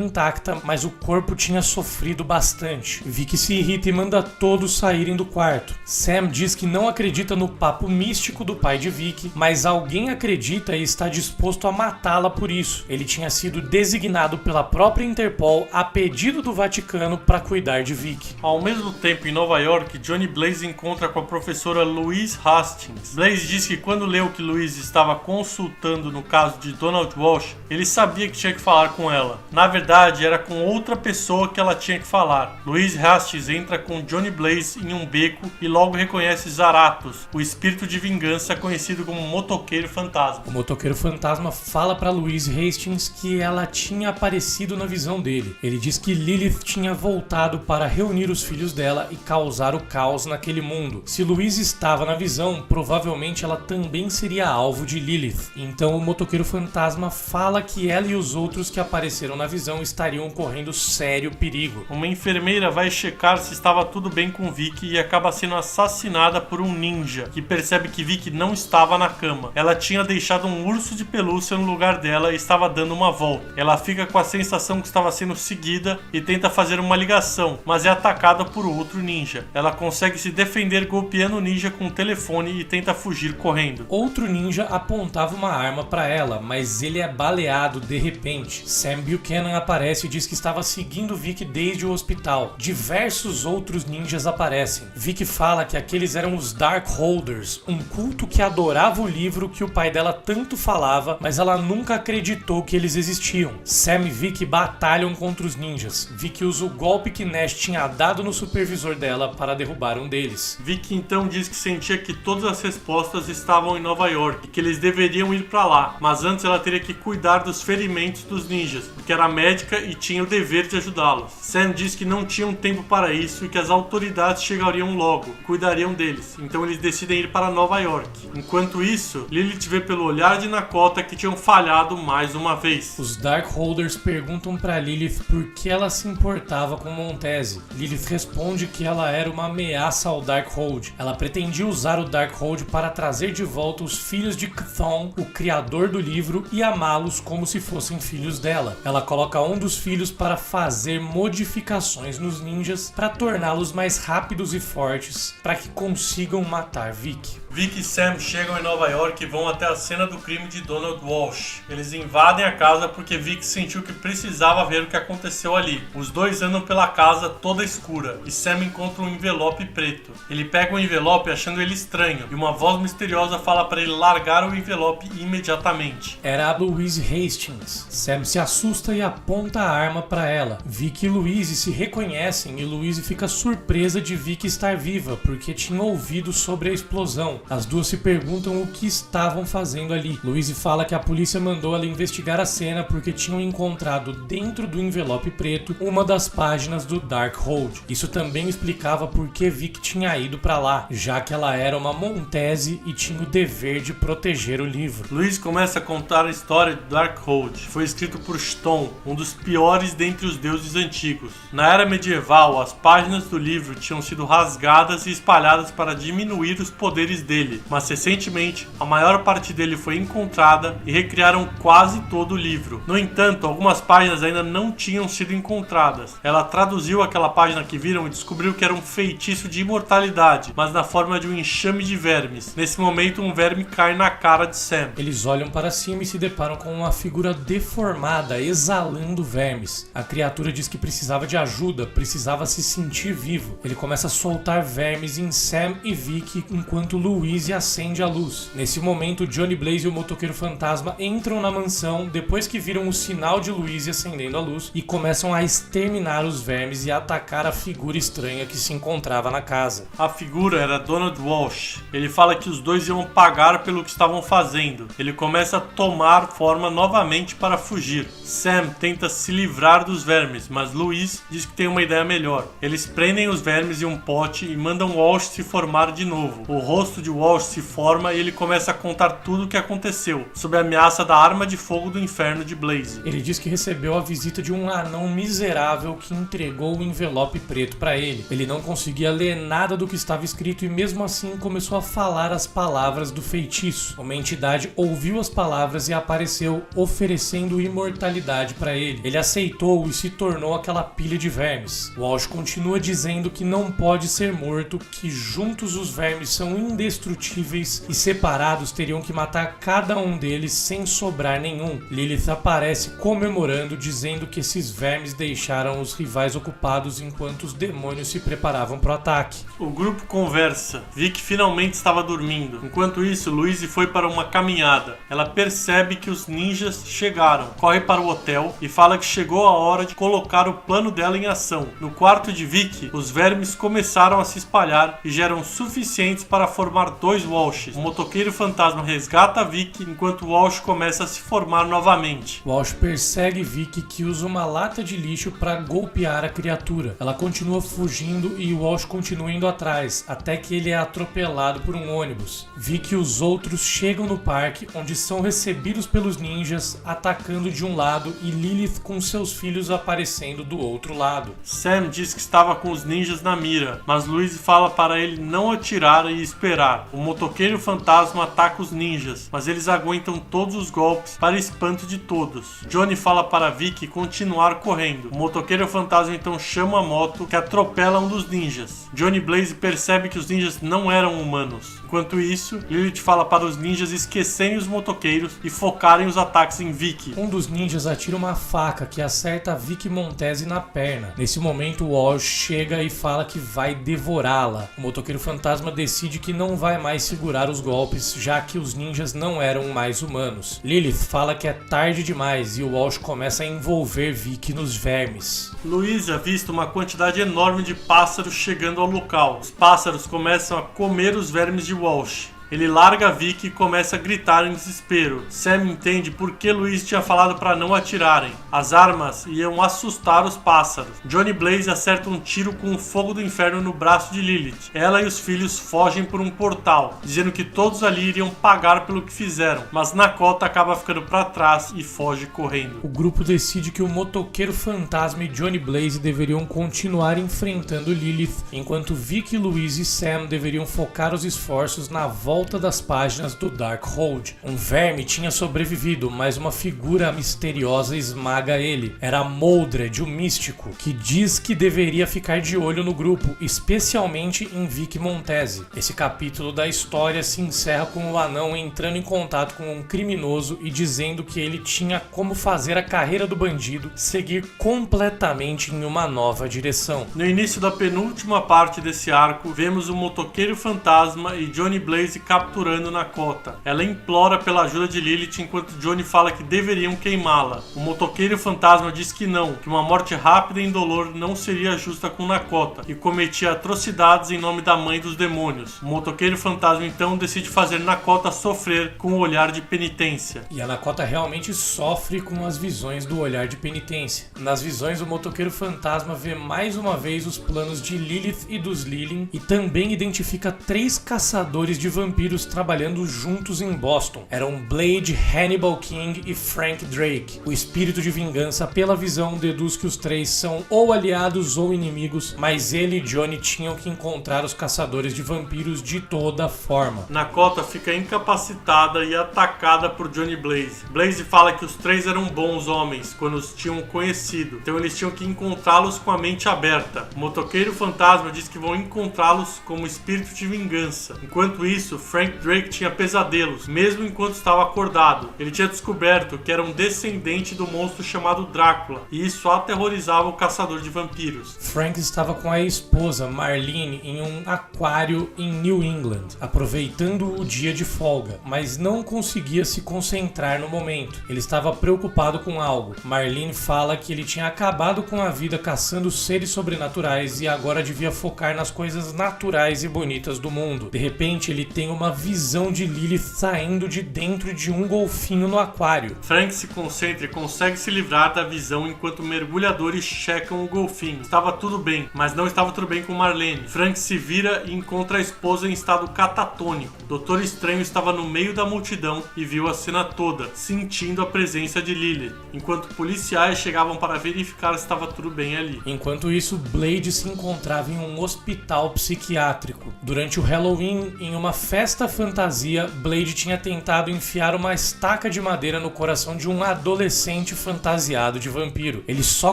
intacta, mas o corpo tinha sofrido bastante. Vicky se irrita e manda todos saírem do quarto. Sam diz que não acredita no papo místico do pai de Vicky, mas alguém acredita e está disposto a matá-la por isso. Ele tinha sido designado pela própria Interpol a pedido do Vaticano para cuidar de Vicky. Ao mesmo tempo, em Nova York, Johnny Blaze encontra com a professora Louise Hastings. Blaze diz que quando leu que Louise estava consultando no caso de Donald Walsh, ele sabia que tinha que falar com ela. Na verdade, era com outra pessoa que ela tinha que falar. Louise Hastings entra com Johnny Blaze em um beco e logo reconhece Zaratos, o espírito de vingança conhecido como Motoqueiro Fantasma. O Motoqueiro Fantasma fala para Louise Hastings que ela tinha aparecido na visão dele. Ele diz que Lilith tinha voltado para reunir os filhos dela e causar o caos naquele mundo. Se Louise estava na visão, provavelmente ela também seria alvo de Lilith. Então o Motoqueiro Fantasma fala que ela e os outros que apareceram na visão estariam correndo sério perigo. Uma enfermeira vai checar se estava tudo bem com Vicky e acaba sendo assassinada por um ninja, que percebe que Vicky não estava na cama. Ela tinha deixado um urso de pelúcia no lugar dela e estava dando uma volta. Ela fica com a sensação que estava sendo seguida e tenta fazer uma ligação, mas é atacada por outro ninja. Ela consegue se defender golpeando o ninja com o telefone e tenta fugir correndo. Outro ninja apontava uma arma para ela, mas ele é baleado de repente. Sam Buchanan aparece e diz que estava seguindo Vicky desde o hospital. Diversos outros ninjas aparecem. Vicky fala que aqueles eram os Darkholders, um culto que adorava o livro que o pai dela tanto falava, mas ela nunca acreditou que eles existiam. Sam e Vicky batalham contra os ninjas. Vicky usa o golpe que Nash tinha dado no supervisor dela para derrubar um deles. Vicky então diz que sentia que todas as respostas estavam em Nova York e que eles deveriam ir para lá, mas antes ela teria que cuidar dos ferimentos dos ninjas, porque era médica e tinha o dever de ajudá-los. Sam diz que não tinham tempo para isso e que as autoridades chegariam logo, cuidariam deles, então eles decidem ir para Nova York. Enquanto isso, Lilith vê pelo olhar de Nakota que tinham falhado mais uma vez. Os Darkholders perguntam para Lilith por que ela se importava com Montese. Lilith responde que ela era uma ameaça ao Darkhold. Ela pretendia usar o Darkhold para trazer de volta os filhos de Chthon, o criador do livro, e amá-los como se fossem filhos dela. Ela coloca um dos filhos para fazer modificações nos ninjas para torná-los mais rápidos e fortes, para que consigam matar Vicky. Vicky e Sam chegam em Nova York e vão até a cena do crime de Donald Walsh. Eles invadem a casa porque Vicky sentiu que precisava ver o que aconteceu ali. Os dois andam pela casa toda escura e Sam encontra um envelope preto. Ele pega o envelope achando ele estranho e uma voz misteriosa fala para ele largar o envelope imediatamente. Era a Louise Hastings. Sam se assusta e aponta a arma para ela. Vicky e Louise se reconhecem e Louise fica surpresa de Vicky estar viva porque tinha ouvido sobre a explosão. As duas se perguntam o que estavam fazendo ali. Louise fala que a polícia mandou ela investigar a cena porque tinham encontrado dentro do envelope preto uma das páginas do Darkhold. Isso também explicava por que Vicky tinha ido para lá, já que ela era uma Montese e tinha o dever de proteger o livro. Louise começa a contar a história do Darkhold. Foi escrito por Chthon, um dos piores dentre os deuses antigos. Na era medieval, as páginas do livro tinham sido rasgadas e espalhadas para diminuir os poderes dele, mas recentemente a maior parte dele foi encontrada e recriaram quase todo o livro. No entanto, algumas páginas ainda não tinham sido encontradas. Ela traduziu aquela página que viram e descobriu que era um feitiço de imortalidade, mas na forma de um enxame de vermes. Nesse momento, um verme cai na cara de Sam. Eles olham para cima e se deparam com uma figura deformada, exalando vermes. A criatura diz que precisava de ajuda, precisava se sentir vivo. Ele começa a soltar vermes em Sam e Vicky, enquanto Louise Louise acende a luz. Nesse momento, Johnny Blaze e o motoqueiro fantasma entram na mansão depois que viram o sinal de Louise acendendo a luz e começam a exterminar os vermes e atacar a figura estranha que se encontrava na casa. A figura era Donald Walsh. Ele fala que os dois iam pagar pelo que estavam fazendo. Ele começa a tomar forma novamente para fugir. Sam tenta se livrar dos vermes, mas Louise diz que tem uma ideia melhor. Eles prendem os vermes em um pote e mandam Walsh se formar de novo. O rosto de Walsh se forma e ele começa a contar tudo o que aconteceu, sob a ameaça da arma de fogo do inferno de Blaze. Ele diz que recebeu a visita de um anão miserável que entregou o envelope preto para ele. Ele não conseguia ler nada do que estava escrito e mesmo assim começou a falar as palavras do feitiço. Uma entidade ouviu as palavras e apareceu oferecendo imortalidade para ele. Ele aceitou e se tornou aquela pilha de vermes. Walsh continua dizendo que não pode ser morto, que juntos os vermes são indestrutíveis e separados teriam que matar cada um deles sem sobrar nenhum. Lilith aparece comemorando, dizendo que esses vermes deixaram os rivais ocupados enquanto os demônios se preparavam para o ataque. O grupo conversa. Vic finalmente estava dormindo. Enquanto isso, Louise foi para uma caminhada. Ela percebe que os ninjas chegaram, corre para o hotel e fala que chegou a hora de colocar o plano dela em ação. No quarto de Vic, os vermes começaram a se espalhar e já eram suficientes para formar dois Walshes. O motoqueiro fantasma resgata Vic enquanto Walsh começa a se formar novamente. Walsh persegue Vic, que usa uma lata de lixo para golpear a criatura. Ela continua fugindo e Walsh continua indo atrás, até que ele é atropelado por um ônibus. Vic e os outros chegam no parque, onde são recebidos pelos ninjas, atacando de um lado e Lilith com seus filhos aparecendo do outro lado. Sam diz que estava com os ninjas na mira, mas Louise fala para ele não atirar e esperar. O motoqueiro fantasma ataca os ninjas, mas eles aguentam todos os golpes para espanto de todos. Johnny fala para Vic continuar correndo. O motoqueiro fantasma então chama a moto que atropela um dos ninjas. Johnny Blaze percebe que os ninjas não eram humanos. Enquanto isso, Lilith fala para os ninjas esquecerem os motoqueiros e focarem os ataques em Vic. Um dos ninjas atira uma faca que acerta Vic Montesi na perna. Nesse momento, Walsh chega e fala que vai devorá-la. O motoqueiro fantasma decide que não vai mais segurar os golpes, já que os ninjas não eram mais humanos. Lilith fala que é tarde demais e o Walsh começa a envolver Vic nos vermes. Louise avista uma quantidade enorme de pássaros chegando ao local. Os pássaros começam a comer os vermes de Walsh. Ele larga Vic e começa a gritar em desespero. Sam entende por que Louise tinha falado para não atirarem. As armas iam assustar os pássaros. Johnny Blaze acerta um tiro com o fogo do inferno no braço de Lilith. Ela e os filhos fogem por um portal, dizendo que todos ali iriam pagar pelo que fizeram. Mas Nakota acaba ficando para trás e foge correndo. O grupo decide que o motoqueiro fantasma e Johnny Blaze deveriam continuar enfrentando Lilith, enquanto Vic, Louise e Sam deveriam focar os esforços na volta das páginas do Darkhold. Um verme tinha sobrevivido, mas uma figura misteriosa esmaga ele. Era Mordred, o místico, que diz que deveria ficar de olho no grupo, especialmente em Vic Montesi. Esse capítulo da história se encerra com o anão entrando em contato com um criminoso e dizendo que ele tinha como fazer a carreira do bandido seguir completamente em uma nova direção. No início da penúltima parte desse arco, vemos o motoqueiro fantasma e Johnny Blaze capturando Nakota. Ela implora pela ajuda de Lilith enquanto Johnny fala que deveriam queimá-la. O motoqueiro fantasma diz que não, que uma morte rápida e indolor não seria justa com Nakota e cometia atrocidades em nome da mãe dos demônios. O motoqueiro fantasma então decide fazer Nakota sofrer com o olhar de penitência. E a Nakota realmente sofre com as visões do olhar de penitência. Nas visões, o motoqueiro fantasma vê mais uma vez os planos de Lilith e dos Lilin e também identifica 3 caçadores de vampiros trabalhando juntos em Boston. Eram Blade, Hannibal King e Frank Drake. O espírito de vingança, pela visão, deduz que os 3 são ou aliados ou inimigos, mas ele e Johnny tinham que encontrar os caçadores de vampiros de toda forma. Nakota fica incapacitada e atacada por Johnny Blaze. Blaze fala que os 3 eram bons homens quando os tinham conhecido, então eles tinham que encontrá-los com a mente aberta. O motoqueiro fantasma diz que vão encontrá-los como espírito de vingança. Enquanto isso, Frank Drake tinha pesadelos, mesmo enquanto estava acordado. Ele tinha descoberto que era um descendente do monstro chamado Drácula, e isso aterrorizava o caçador de vampiros. Frank estava com a esposa, Marlene, em um aquário em New England, aproveitando o dia de folga, mas não conseguia se concentrar no momento. Ele estava preocupado com algo. Marlene fala que ele tinha acabado com a vida caçando seres sobrenaturais e agora devia focar nas coisas naturais e bonitas do mundo. De repente, ele tem uma visão de Lilith saindo de dentro de um golfinho no aquário. Frank se concentra e consegue se livrar da visão enquanto mergulhadores checam o golfinho. Estava tudo bem, mas não estava tudo bem com Marlene. Frank se vira e encontra a esposa em estado catatônico. Doutor Estranho estava no meio da multidão e viu a cena toda, sentindo a presença de Lilith, enquanto policiais chegavam para verificar se estava tudo bem ali. Enquanto isso, Blade se encontrava em um hospital psiquiátrico. Durante o Halloween, em uma festa fantasia, Blade tinha tentado enfiar uma estaca de madeira no coração de um adolescente fantasiado de vampiro. Ele só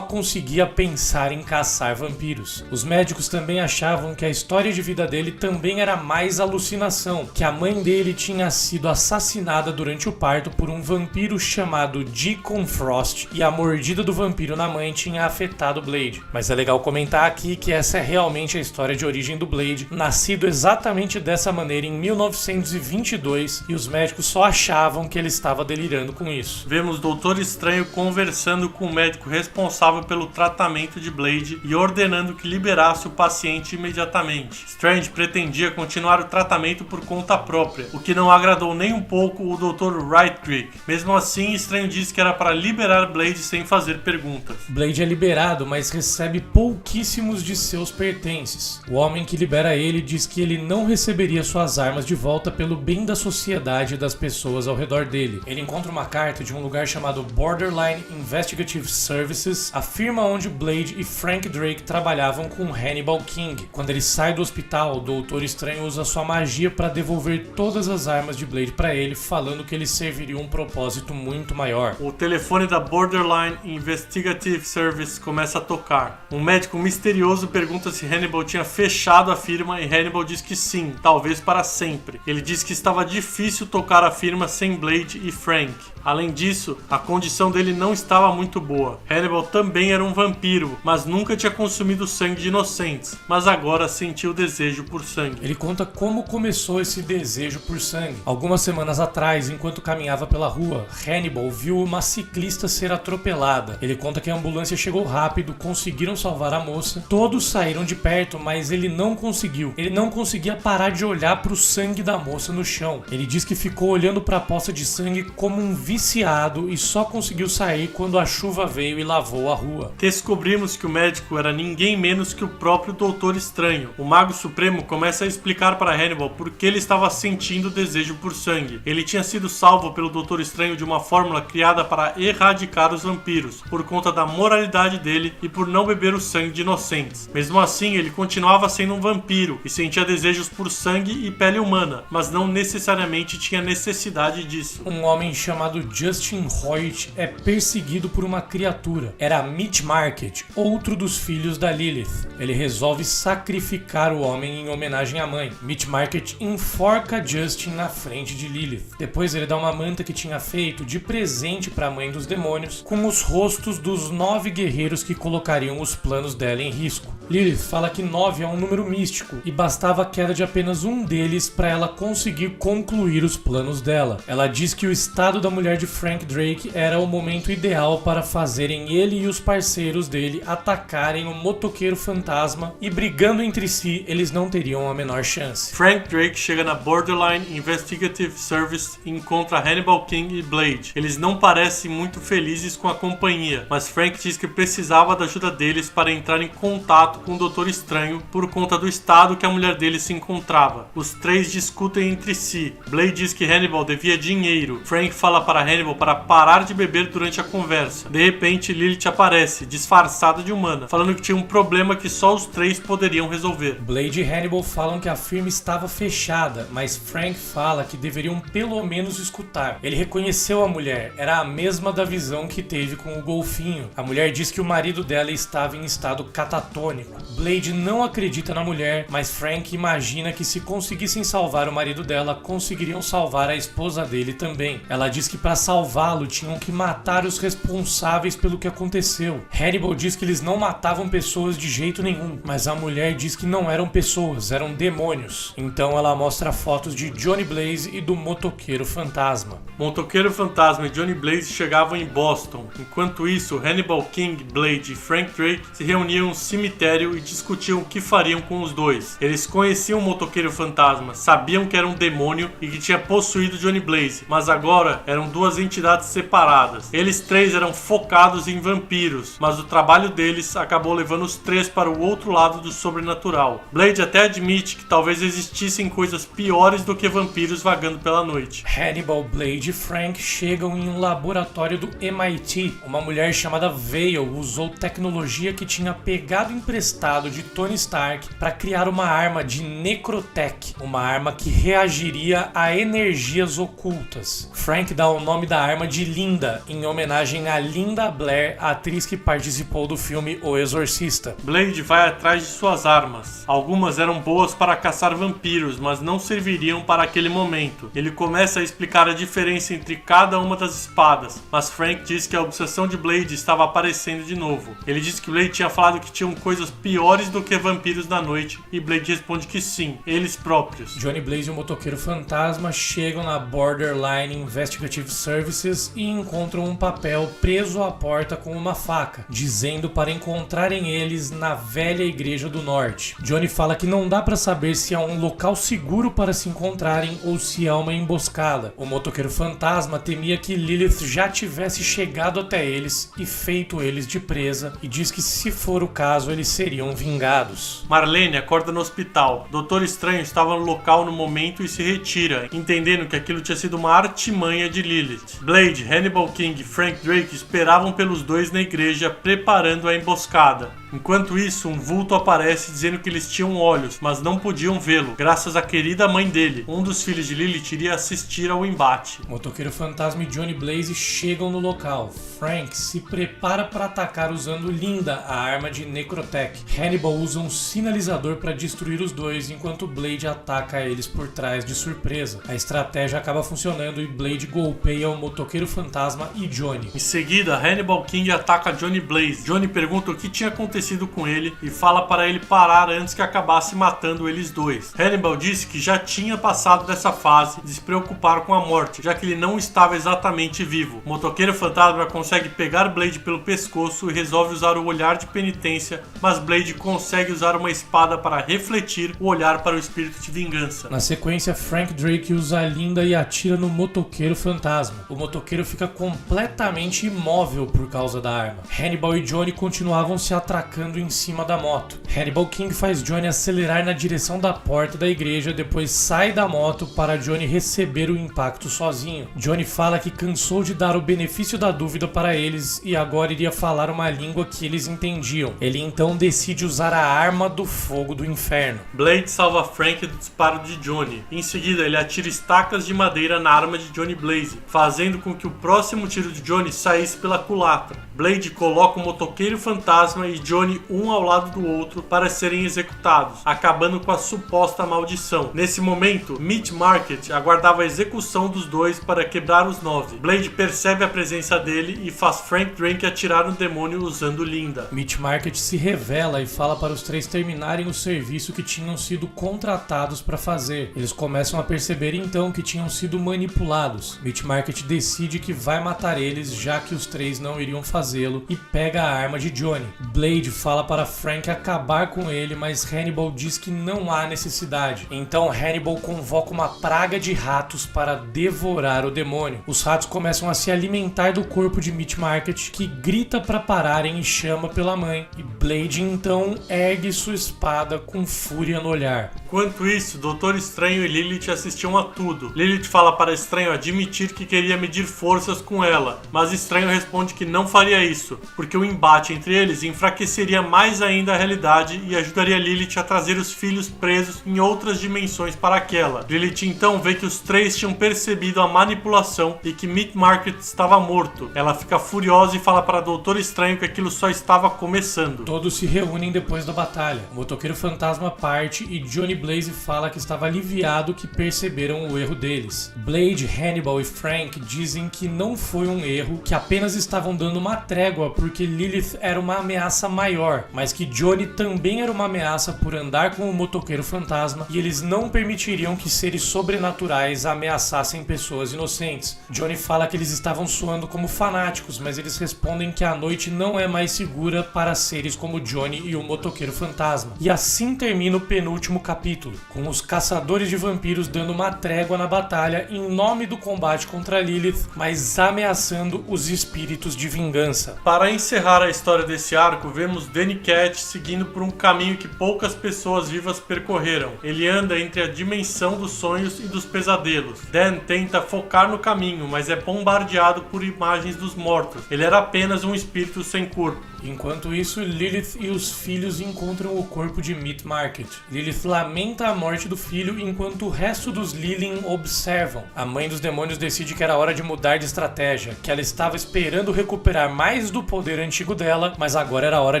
conseguia pensar em caçar vampiros. Os médicos também achavam que a história de vida dele também era mais alucinação, que a mãe dele tinha sido assassinada durante o parto por um vampiro chamado Deacon Frost e a mordida do vampiro na mãe tinha afetado Blade. Mas é legal comentar aqui que essa é realmente a história de origem do Blade, nascido exatamente dessa maneira em 1922 e os médicos só achavam que ele estava delirando com isso. Vemos Doutor Estranho conversando com o médico responsável pelo tratamento de Blade e ordenando que liberasse o paciente imediatamente. Strange pretendia continuar o tratamento por conta própria, o que não agradou nem um pouco o Dr. Wright. Mesmo assim, Estranho disse que era para liberar Blade sem fazer perguntas. Blade é liberado, mas recebe pouquíssimos de seus pertences. O homem que libera ele diz que ele não receberia suas armas de volta pelo bem da sociedade e das pessoas ao redor dele. Ele encontra uma carta de um lugar chamado Borderline Investigative Services, a firma onde Blade e Frank Drake trabalhavam com Hannibal King. Quando ele sai do hospital, o Doutor Estranho usa sua magia para devolver todas as armas de Blade para ele, falando que eles serviriam um propósito muito maior. O telefone da Borderline Investigative Service começa a tocar. Um médico misterioso pergunta se Hannibal tinha fechado a firma e Hannibal diz que sim, talvez para sempre. Ele diz que estava difícil tocar a firma sem Blade e Frank. Além disso, a condição dele não estava muito boa. Hannibal também era um vampiro, mas nunca tinha consumido sangue de inocentes, mas agora sentiu desejo por sangue. Ele conta como começou esse desejo por sangue. Algumas semanas atrás, enquanto caminhava pela rua, Hannibal viu uma ciclista ser atropelada. Ele conta que a ambulância chegou rápido, conseguiram salvar a moça, todos saíram de perto, mas ele não conseguiu. Ele não conseguia parar de olhar para o sangue da moça no chão. Ele diz que ficou olhando para a poça de sangue como um viciado e só conseguiu sair quando a chuva veio e lavou a rua. Descobrimos que o médico era ninguém menos que o próprio Doutor Estranho. O Mago Supremo começa a explicar para Hannibal por que ele estava sentindo desejo por sangue. Ele tinha sido salvo pelo Doutor Estranho de uma fórmula criada para erradicar os vampiros, por conta da moralidade dele e por não beber o sangue de inocentes. Mesmo assim, ele continuava sendo um vampiro e sentia desejos por sangue e pele humana, mas não necessariamente tinha necessidade disso. Um homem chamado Justin Hoyt é perseguido por uma criatura. Era Mitch Market, outro dos filhos da Lilith. Ele resolve sacrificar o homem em homenagem à mãe. Mitch Market enforca Justin na frente de Lilith. Depois ele dá uma manta que tinha feito de presente para a mãe dos demônios, com os rostos dos 9 guerreiros que colocariam os planos dela em risco. Lilith fala que 9 é um número místico e bastava a queda de apenas um deles para ela conseguir concluir os planos dela. Ela diz que o estado da mulher de Frank Drake era o momento ideal para fazerem ele e os parceiros dele atacarem o motoqueiro fantasma e brigando entre si eles não teriam a menor chance. Frank Drake chega na Borderline Investigative Service e encontra Hannibal King e Blade. Eles não parecem muito felizes com a companhia, mas Frank diz que precisava da ajuda deles para entrar em contato com o Doutor Estranho por conta do estado que a mulher dele se encontrava. Os três discutem entre si. Blade diz que Hannibal devia dinheiro. Frank fala para Hannibal para parar de beber durante a conversa. De repente, Lilith aparece, disfarçada de humana, falando que tinha um problema que só os três poderiam resolver. Blade e Hannibal falam que a firma estava fechada, mas Frank fala que deveriam pelo menos escutar. Ele reconheceu a mulher, era a mesma da visão que teve com o golfinho. A mulher diz que o marido dela estava em estado catatônico. pânico. Blade não acredita na mulher, mas Frank imagina que se conseguissem salvar o marido dela, conseguiriam salvar a esposa dele também. Ela diz que para salvá-lo tinham que matar os responsáveis pelo que aconteceu. Hannibal diz que eles não matavam pessoas de jeito nenhum, mas a mulher diz que não eram pessoas, eram demônios. Então ela mostra fotos de Johnny Blaze e do motoqueiro fantasma. Motoqueiro Fantasma e Johnny Blaze chegavam em Boston. Enquanto isso, Hannibal King, Blade e Frank Drake se reuniam no cemitério e discutiam o que fariam com os dois. Eles conheciam o Motoqueiro Fantasma, sabiam que era um demônio e que tinha possuído Johnny Blaze, mas agora eram duas entidades separadas. Eles três eram focados em vampiros, mas o trabalho deles acabou levando os três para o outro lado do sobrenatural. Blade até admite que talvez existissem coisas piores do que vampiros vagando pela noite. Hannibal, Blade e Frank chegam em um laboratório do MIT. Uma mulher chamada Vale usou tecnologia que tinha pegado emprestado de Tony Stark para criar uma arma de Necrotech, uma arma que reagiria a energias ocultas. Frank dá o nome da arma de Linda, em homenagem a Linda Blair, a atriz que participou do filme O Exorcista. Blade vai atrás de suas armas. Algumas eram boas para caçar vampiros, mas não serviriam para aquele momento. Ele começa a explicar a diferença entre cada uma das espadas, mas Frank diz que a obsessão de Blade estava aparecendo de novo. Ele diz que Blade tinha falado que tinham coisas piores do que vampiros na noite, e Blade responde que sim, eles próprios. Johnny Blaze e o motoqueiro fantasma chegam na Borderline Investigative Services e encontram um papel preso à porta com uma faca, dizendo para encontrarem eles na velha igreja do norte. Johnny fala que não dá para saber se é um local seguro para se encontrarem ou se é uma emboscada. O motoqueiro fantasma temia que Lilith já tivesse chegado até eles e feito eles de presa, e diz que se for o caso eles seriam vingados. Marlene acorda no hospital. Doutor Estranho estava no local no momento e se retira, entendendo que aquilo tinha sido uma artimanha de Lilith. Blade, Hannibal King e Frank Drake esperavam pelos dois na igreja, preparando a emboscada. Enquanto isso, um vulto aparece dizendo que eles tinham olhos, mas não podiam vê-lo, graças à querida mãe dele. Um dos filhos de Lilith iria assistir ao embate. Motoqueiro Fantasma e Johnny Blaze chegam no local. Frank se prepara para atacar usando Linda, a arma de Necrotech. Hannibal usa um sinalizador para destruir os dois, enquanto Blade ataca eles por trás de surpresa. A estratégia acaba funcionando e Blade golpeia o Motoqueiro Fantasma e Johnny. Em seguida, Hannibal King ataca Johnny Blaze. Johnny pergunta o que tinha acontecido com ele e fala para ele parar antes que acabasse matando eles dois. Hannibal disse que já tinha passado dessa fase de se preocupar com a morte, já que ele não estava exatamente vivo. O motoqueiro fantasma consegue pegar Blade pelo pescoço e resolve usar o olhar de penitência, mas Blade consegue usar uma espada para refletir o olhar para o espírito de vingança. Na sequência, Frank Drake usa a Linda e atira no motoqueiro fantasma. O motoqueiro fica completamente imóvel por causa da arma. Hannibal e Johnny continuavam se atracando em cima da moto. Hannibal King faz Johnny acelerar na direção da porta da igreja, depois sai da moto para Johnny receber o impacto sozinho. Johnny fala que cansou de dar o benefício da dúvida para eles e agora iria falar uma língua que eles entendiam. Ele então decide usar a arma do fogo do inferno. Blade salva Frank do disparo de Johnny. Em seguida, ele atira estacas de madeira na arma de Johnny Blaze, fazendo com que o próximo tiro de Johnny saísse pela culatra. Blade coloca o motoqueiro fantasma e Johnny um ao lado do outro para serem executados, acabando com a suposta maldição. Nesse momento, Meat Market aguardava a execução dos dois para quebrar os 9. Blade percebe a presença dele e faz Frank Drake atirar no demônio usando Linda. Meat Market se revela e fala para os três terminarem o serviço que tinham sido contratados para fazer. Eles começam a perceber então que tinham sido manipulados. Meat Market decide que vai matar eles, já que os três não iriam fazê-lo, e pega a arma de Johnny. Blade fala para Frank acabar com ele, mas Hannibal diz que não há necessidade. Então Hannibal convoca uma praga de ratos para devorar o demônio. Os ratos começam a se alimentar do corpo de Meat Market, que grita para pararem e chama pela mãe. E Blade então ergue sua espada com fúria no olhar. Enquanto isso, Doutor Estranho e Lilith assistiam a tudo. Lilith fala para Estranho admitir que queria medir forças com ela, mas Estranho responde que não faria faria isso, porque o embate entre eles enfraqueceria mais ainda a realidade e ajudaria Lilith a trazer os filhos presos em outras dimensões para aquela. Lilith então vê que os três tinham percebido a manipulação e que Meat Market estava morto. Ela fica furiosa e fala para Doutor Estranho que aquilo só estava começando. Todos se reúnem depois da batalha. O motoqueiro fantasma parte e Johnny Blaze fala que estava aliviado que perceberam o erro deles. Blade, Hannibal e Frank dizem que não foi um erro, que apenas estavam dando uma trégua porque Lilith era uma ameaça maior, mas que Johnny também era uma ameaça por andar com o motoqueiro fantasma e eles não permitiriam que seres sobrenaturais ameaçassem pessoas inocentes. Johnny fala que eles estavam soando como fanáticos, mas eles respondem que a noite não é mais segura para seres como Johnny e o motoqueiro fantasma. E assim termina o penúltimo capítulo, com os caçadores de vampiros dando uma trégua na batalha em nome do combate contra Lilith, mas ameaçando os espíritos de vingança. Para encerrar a história desse arco, vemos Danny Cat seguindo por um caminho que poucas pessoas vivas percorreram. Ele anda entre a dimensão dos sonhos e dos pesadelos. Dan tenta focar no caminho, mas é bombardeado por imagens dos mortos. Ele era apenas um espírito sem corpo. Enquanto isso, Lilith e os filhos encontram o corpo de Meat Market. Lilith lamenta a morte do filho enquanto o resto dos Lilin observam. A mãe dos demônios decide que era hora de mudar de estratégia, que ela estava esperando recuperar mais do poder antigo dela, mas agora era hora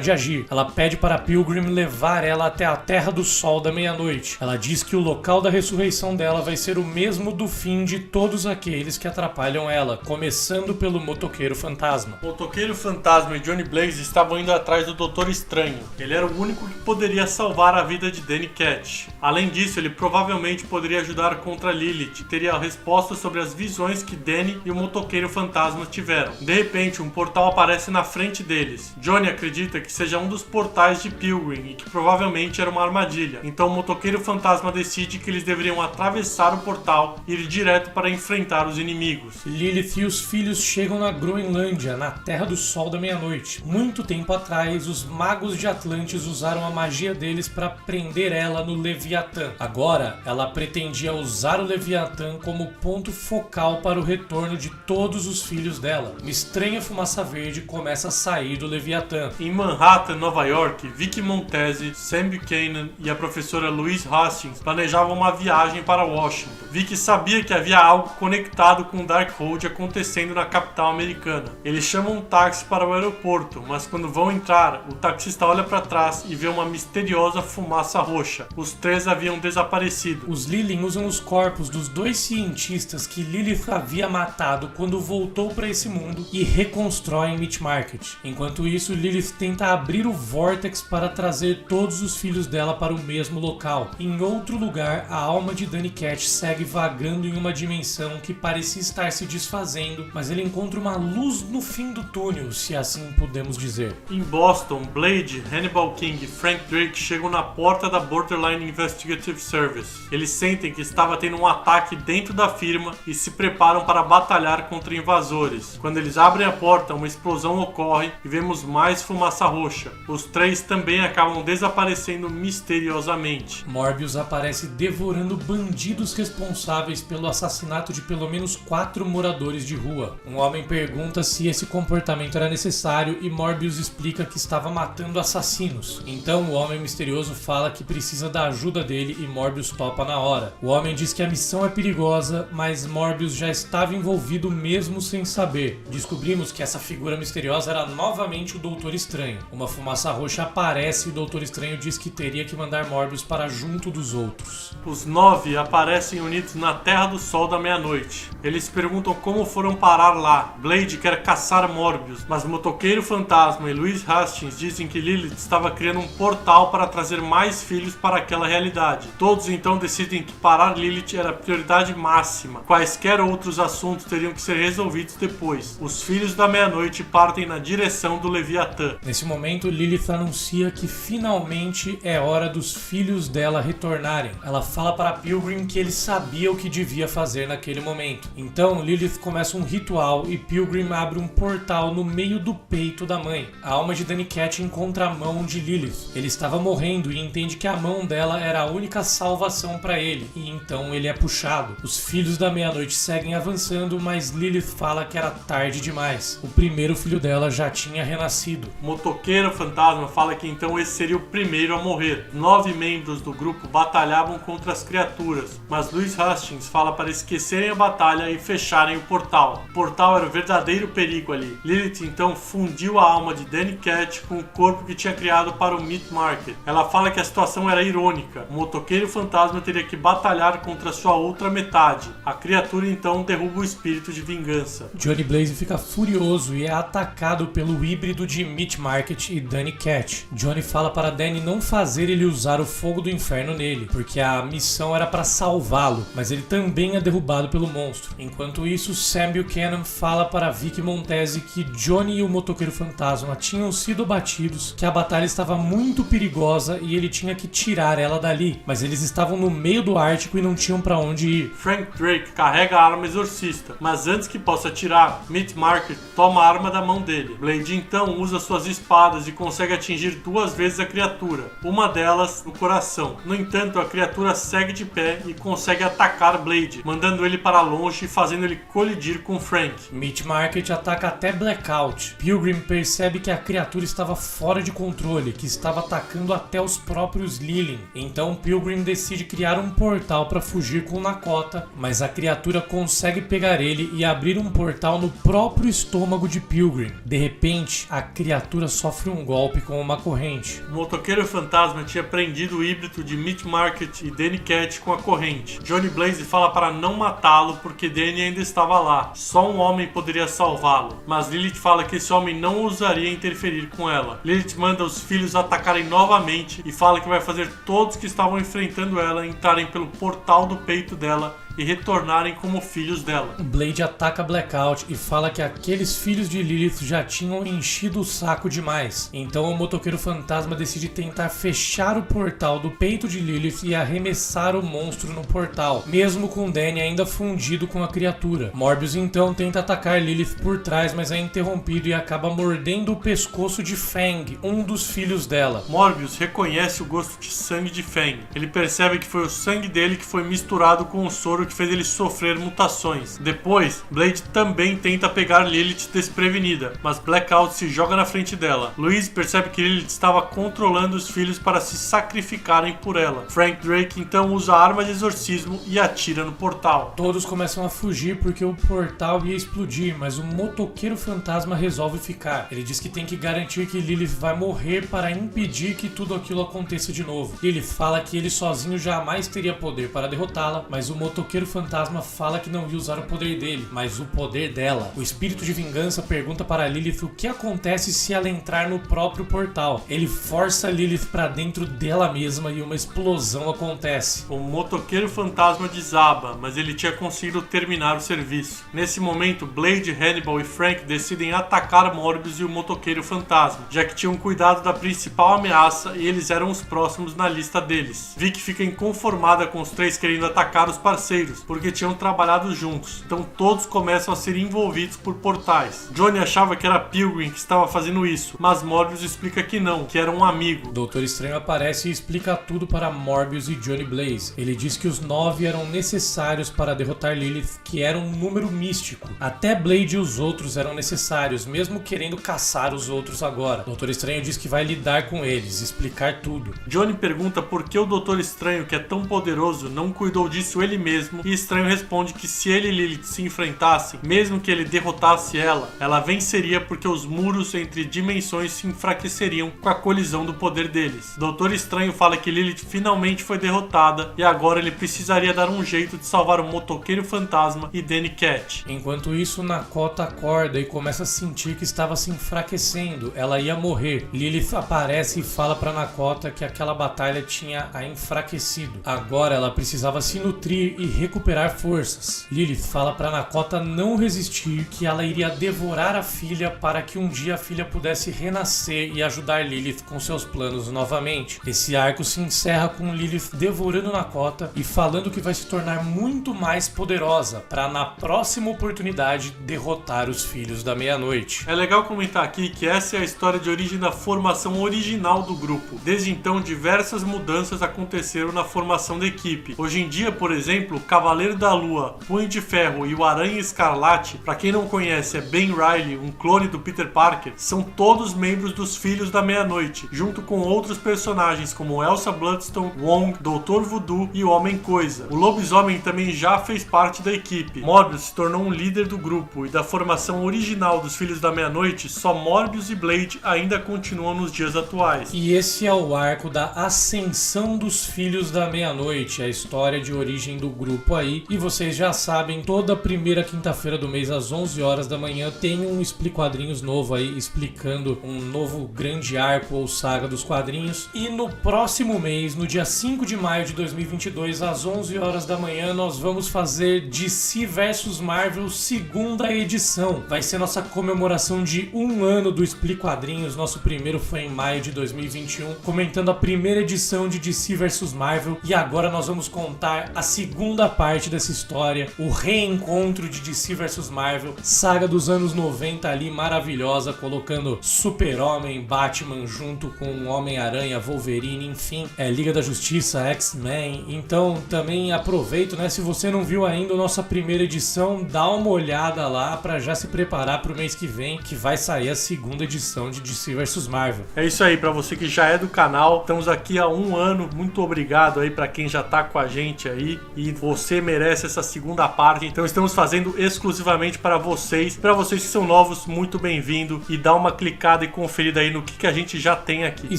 de agir. Ela pede para Pilgrim levar ela até a Terra do Sol da Meia-Noite. Ela diz que o local da ressurreição dela vai ser o mesmo do fim de todos aqueles que atrapalham ela, começando pelo motoqueiro fantasma. O motoqueiro fantasma e Johnny Blaze estavam indo atrás do Doutor Estranho. Ele era o único que poderia salvar a vida de Danny Cat. Além disso, ele provavelmente poderia ajudar contra Lilith e teria respostas sobre as visões que Danny e o motoqueiro fantasma tiveram. De repente, um portal aparece na frente deles. Johnny acredita que seja um dos portais de Pilgrim e que provavelmente era uma armadilha. Então o motoqueiro fantasma decide que eles deveriam atravessar o portal e ir direto para enfrentar os inimigos. Lilith e os filhos chegam na Groenlândia, na Terra do Sol da Meia-Noite. Muito tempo atrás, os magos de Atlantis usaram a magia deles para prender ela no Leviatã. Agora, ela pretendia usar o Leviatã como ponto focal para o retorno de todos os filhos dela. Uma estranha fumaça verde começa a sair do Leviatã. Em Manhattan, Nova York, Vicky Montesi, Sam Buchanan e a professora Louise Hastings planejavam uma viagem para Washington. Vicky sabia que havia algo conectado com o Darkhold acontecendo na capital americana. Eles chamam um táxi para o aeroporto, mas quando vão entrar, o taxista olha para trás e vê uma misteriosa fumaça roxa. Os três haviam desaparecido. Os Lilin usam os corpos dos dois cientistas que Lilith havia matado quando voltou para esse mundo e reconstroem Meat Market. Enquanto isso, Lilith tenta abrir o Vortex para trazer todos os filhos dela para o mesmo local. Em outro lugar, a alma de Danny Cat segue vagando em uma dimensão que parecia estar se desfazendo, mas ele encontra uma luz no fim do túnel, se assim podemos dizer. Em Boston, Blade, Hannibal King e Frank Drake chegam na porta da Borderline Investigative Service. Eles sentem que estava tendo um ataque dentro da firma e se preparam para batalhar contra invasores. Quando eles abrem a porta, uma explosão ocorre e vemos mais fumaça roxa. Os três também acabam desaparecendo misteriosamente. Morbius aparece devorando bandidos responsáveis pelo assassinato de pelo menos 4 moradores de rua. Um homem pergunta se esse comportamento era necessário e Morbius explica que estava matando assassinos. Então o homem misterioso fala que precisa da ajuda dele e Morbius topa na hora. O homem diz que a missão é perigosa, mas Morbius já estava envolvido mesmo sem saber. Descobrimos que essa figura misteriosa era novamente o Doutor Estranho. Uma fumaça roxa aparece e o Doutor Estranho diz que teria que mandar Morbius para junto dos outros. Os 9 aparecem unidos na Terra do Sol da Meia-Noite. Eles perguntam como foram parar lá. Blade quer caçar Morbius, mas o motoqueiro fantasma e Louise Hastings dizem que Lilith estava criando um portal para trazer mais filhos para aquela realidade. Todos então decidem que parar Lilith era a prioridade máxima. Quaisquer outros assuntos teriam que ser resolvidos depois. Os filhos da Meia-Noite partem na direção do Leviatã. Nesse momento, Lilith anuncia que finalmente é hora dos filhos dela retornarem. Ela fala para Pilgrim que ele sabia o que devia fazer naquele momento. Então, Lilith começa um ritual e Pilgrim abre um portal no meio do peito da mãe. A alma de Danny Cat encontra a mão de Lilith. Ele estava morrendo e entende que a mão dela era a única salvação para ele, e então ele é puxado. Os filhos da Meia-Noite seguem avançando, mas Lilith fala que era tarde demais. O primeiro primeiro filho dela já tinha renascido. O motoqueiro fantasma fala que então esse seria o primeiro a morrer. 9 membros do grupo batalhavam contra as criaturas, mas Louis Hastings fala para esquecerem a batalha e fecharem o portal. O portal era o verdadeiro perigo ali. Lilith então fundiu a alma de Danny Cat com o corpo que tinha criado para o Meat Market. Ela fala que a situação era irônica. O motoqueiro fantasma teria que batalhar contra sua outra metade. A criatura então derruba o espírito de vingança. Johnny Blaze fica furioso e é atacado pelo híbrido de Meat Market e Danny Cat. Johnny fala para Danny não fazer ele usar o fogo do inferno nele, porque a missão era para salvá-lo, mas ele também é derrubado pelo monstro. Enquanto isso, Sam Buchanan fala para Vicky Montesi que Johnny e o motoqueiro fantasma tinham sido abatidos, que a batalha estava muito perigosa e ele tinha que tirar ela dali, mas eles estavam no meio do Ártico e não tinham para onde ir. Frank Drake carrega a arma exorcista, mas antes que possa atirar, Meat Market toma a arma da mão dele. Blade então usa suas espadas e consegue atingir 2 vezes a criatura, uma delas no coração. No entanto, a criatura segue de pé e consegue atacar Blade, mandando ele para longe e fazendo ele colidir com Frank. Meat Market ataca até Blackout. Pilgrim percebe que a criatura estava fora de controle, que estava atacando até os próprios Lilin. Então Pilgrim decide criar um portal para fugir com Nakota, mas a criatura consegue pegar ele e abrir um portal no próprio estômago de Pilgrim. De repente, a criatura sofre um golpe com uma corrente. O motoqueiro fantasma tinha prendido o híbrido de Meat Market e Danny Cat com a corrente. Johnny Blaze fala para não matá-lo porque Danny ainda estava lá. Só um homem poderia salvá-lo. Mas Lilith fala que esse homem não ousaria interferir com ela. Lilith manda os filhos atacarem novamente e fala que vai fazer todos que estavam enfrentando ela entrarem pelo portal do peito dela e retornarem como filhos dela. Blade ataca Blackout e fala que aqueles filhos de Lilith já tinham enchido o saco demais. Então o motoqueiro fantasma decide tentar fechar o portal do peito de Lilith e arremessar o monstro no portal, mesmo com Danny ainda fundido com a criatura. Morbius então tenta atacar Lilith por trás, mas é interrompido e acaba mordendo o pescoço de Fang, um dos filhos dela. Morbius reconhece o gosto de sangue de Fang. Ele percebe que foi o sangue dele que foi misturado com o soro que fez ele sofrer mutações. Depois, Blade também tenta pegar Lilith desprevenida, mas Blackout se joga na frente dela. Louise percebe que Lilith estava controlando os filhos para se sacrificarem por ela. Frank Drake então usa a arma de exorcismo e atira no portal. Todos começam a fugir porque o portal ia explodir, mas o motoqueiro fantasma resolve ficar. Ele diz que tem que garantir que Lilith vai morrer para impedir que tudo aquilo aconteça de novo. Ele fala que ele sozinho jamais teria poder para derrotá-la, mas o motoqueiro fantasma fala que não ia usar o poder dele, mas o poder dela. O espírito de vingança pergunta para Lilith o que acontece se ela entrar no próprio portal. Ele força Lilith para dentro dela mesma e uma explosão acontece. O motoqueiro fantasma desaba, mas ele tinha conseguido terminar o serviço. Nesse momento, Blade, Hannibal e Frank decidem atacar Morbius e o motoqueiro fantasma, já que tinham cuidado da principal ameaça e eles eram os próximos na lista deles. Vic fica inconformada com os 3 querendo atacar os parceiros, porque tinham trabalhado juntos, então todos começam a ser envolvidos por portais. Johnny achava que era Pilgrim que estava fazendo isso, mas Morbius explica que não, que era um amigo. Doutor Estranho aparece e explica tudo para Morbius e Johnny Blaze. Ele diz que os 9 eram necessários para derrotar Lilith, que era um número místico. Até Blade e os outros eram necessários, mesmo querendo caçar os outros agora. Doutor Estranho diz que vai lidar com eles, explicar tudo. Johnny pergunta por que o Doutor Estranho, que é tão poderoso, não cuidou disso ele mesmo, e Estranho responde que se ele e Lilith se enfrentassem, mesmo que ele derrotasse ela venceria porque os muros entre dimensões se enfraqueceriam com a colisão do poder deles. Doutor Estranho fala que Lilith finalmente foi derrotada e agora ele precisaria dar um jeito de salvar o motoqueiro fantasma e Danny Cat. Enquanto isso, Nakota acorda e começa a sentir que estava se enfraquecendo, ela ia morrer. Lilith aparece e fala para Nakota que aquela batalha tinha a enfraquecido. Agora ela precisava se nutrir e recuperar forças. Lilith fala para Nakota não resistir, que ela iria devorar a filha para que um dia a filha pudesse renascer e ajudar Lilith com seus planos novamente. Esse arco se encerra com Lilith devorando Nakota e falando que vai se tornar muito mais poderosa para na próxima oportunidade derrotar os Filhos da Meia-Noite. É legal comentar aqui que essa é a história de origem da formação original do grupo. Desde então, diversas mudanças aconteceram na formação da equipe. Hoje em dia, por exemplo, Cavaleiro da Lua, Punho de Ferro e o Aranha Escarlate, pra quem não conhece, é Ben Reilly, um clone do Peter Parker, são todos membros dos Filhos da Meia-Noite, junto com outros personagens como Elsa Bloodstone, Wong, Dr. Voodoo e o Homem-Coisa. O Lobisomem também já fez parte da equipe. Morbius se tornou um líder do grupo e da formação original dos Filhos da Meia-Noite, só Morbius e Blade ainda continuam nos dias atuais. E esse é o arco da ascensão dos Filhos da Meia-Noite, a história de origem do grupo aí. E vocês já sabem, toda primeira quinta-feira do mês às 11 horas da manhã tem um Expliquadrinhos novo aí, explicando um novo grande arco ou saga dos quadrinhos. E no próximo mês, no dia 5 de maio de 2022, às 11 horas da manhã, nós vamos fazer DC vs Marvel segunda edição. Vai ser nossa comemoração de um ano do Expliquadrinhos. Nosso primeiro foi em maio de 2021, comentando a primeira edição de DC vs Marvel. E agora nós vamos contar a segunda parte dessa história, o reencontro de DC vs Marvel, saga dos anos 90 ali, maravilhosa, colocando Super-Homem, Batman junto com Homem-Aranha, Wolverine, enfim, Liga da Justiça, X-Men. Então também aproveito, né, se você não viu ainda a nossa primeira edição, dá uma olhada lá pra já se preparar pro mês que vem, que vai sair a segunda edição de DC vs Marvel. É isso aí, pra você que já é do canal, estamos aqui há um ano, muito obrigado aí pra quem já tá com a gente aí, e você merece essa segunda parte, então estamos fazendo exclusivamente para vocês que são novos, muito bem-vindo, e dá uma clicada e conferida aí no que a gente já tem aqui. E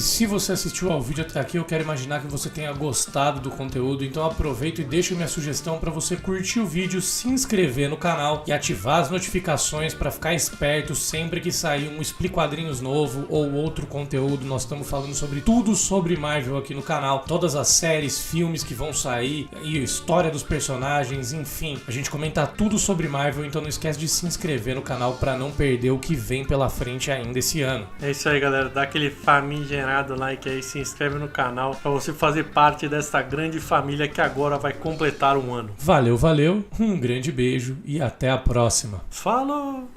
se você assistiu ao vídeo até aqui, eu quero imaginar que você tenha gostado do conteúdo, então aproveito e deixo minha sugestão para você curtir o vídeo, se inscrever no canal e ativar as notificações para ficar esperto sempre que sair um Expliquadrinhos novo ou outro conteúdo. Nós estamos falando sobre tudo sobre Marvel aqui no canal, todas as séries, filmes que vão sair e a história dos personagens, enfim, a gente comenta tudo sobre Marvel, então não esquece de se inscrever no canal para não perder o que vem pela frente ainda esse ano. É isso aí, galera, dá aquele famigerado like aí, se inscreve no canal para você fazer parte dessa grande família que agora vai completar um ano. Valeu, um grande beijo e até a próxima. Falou!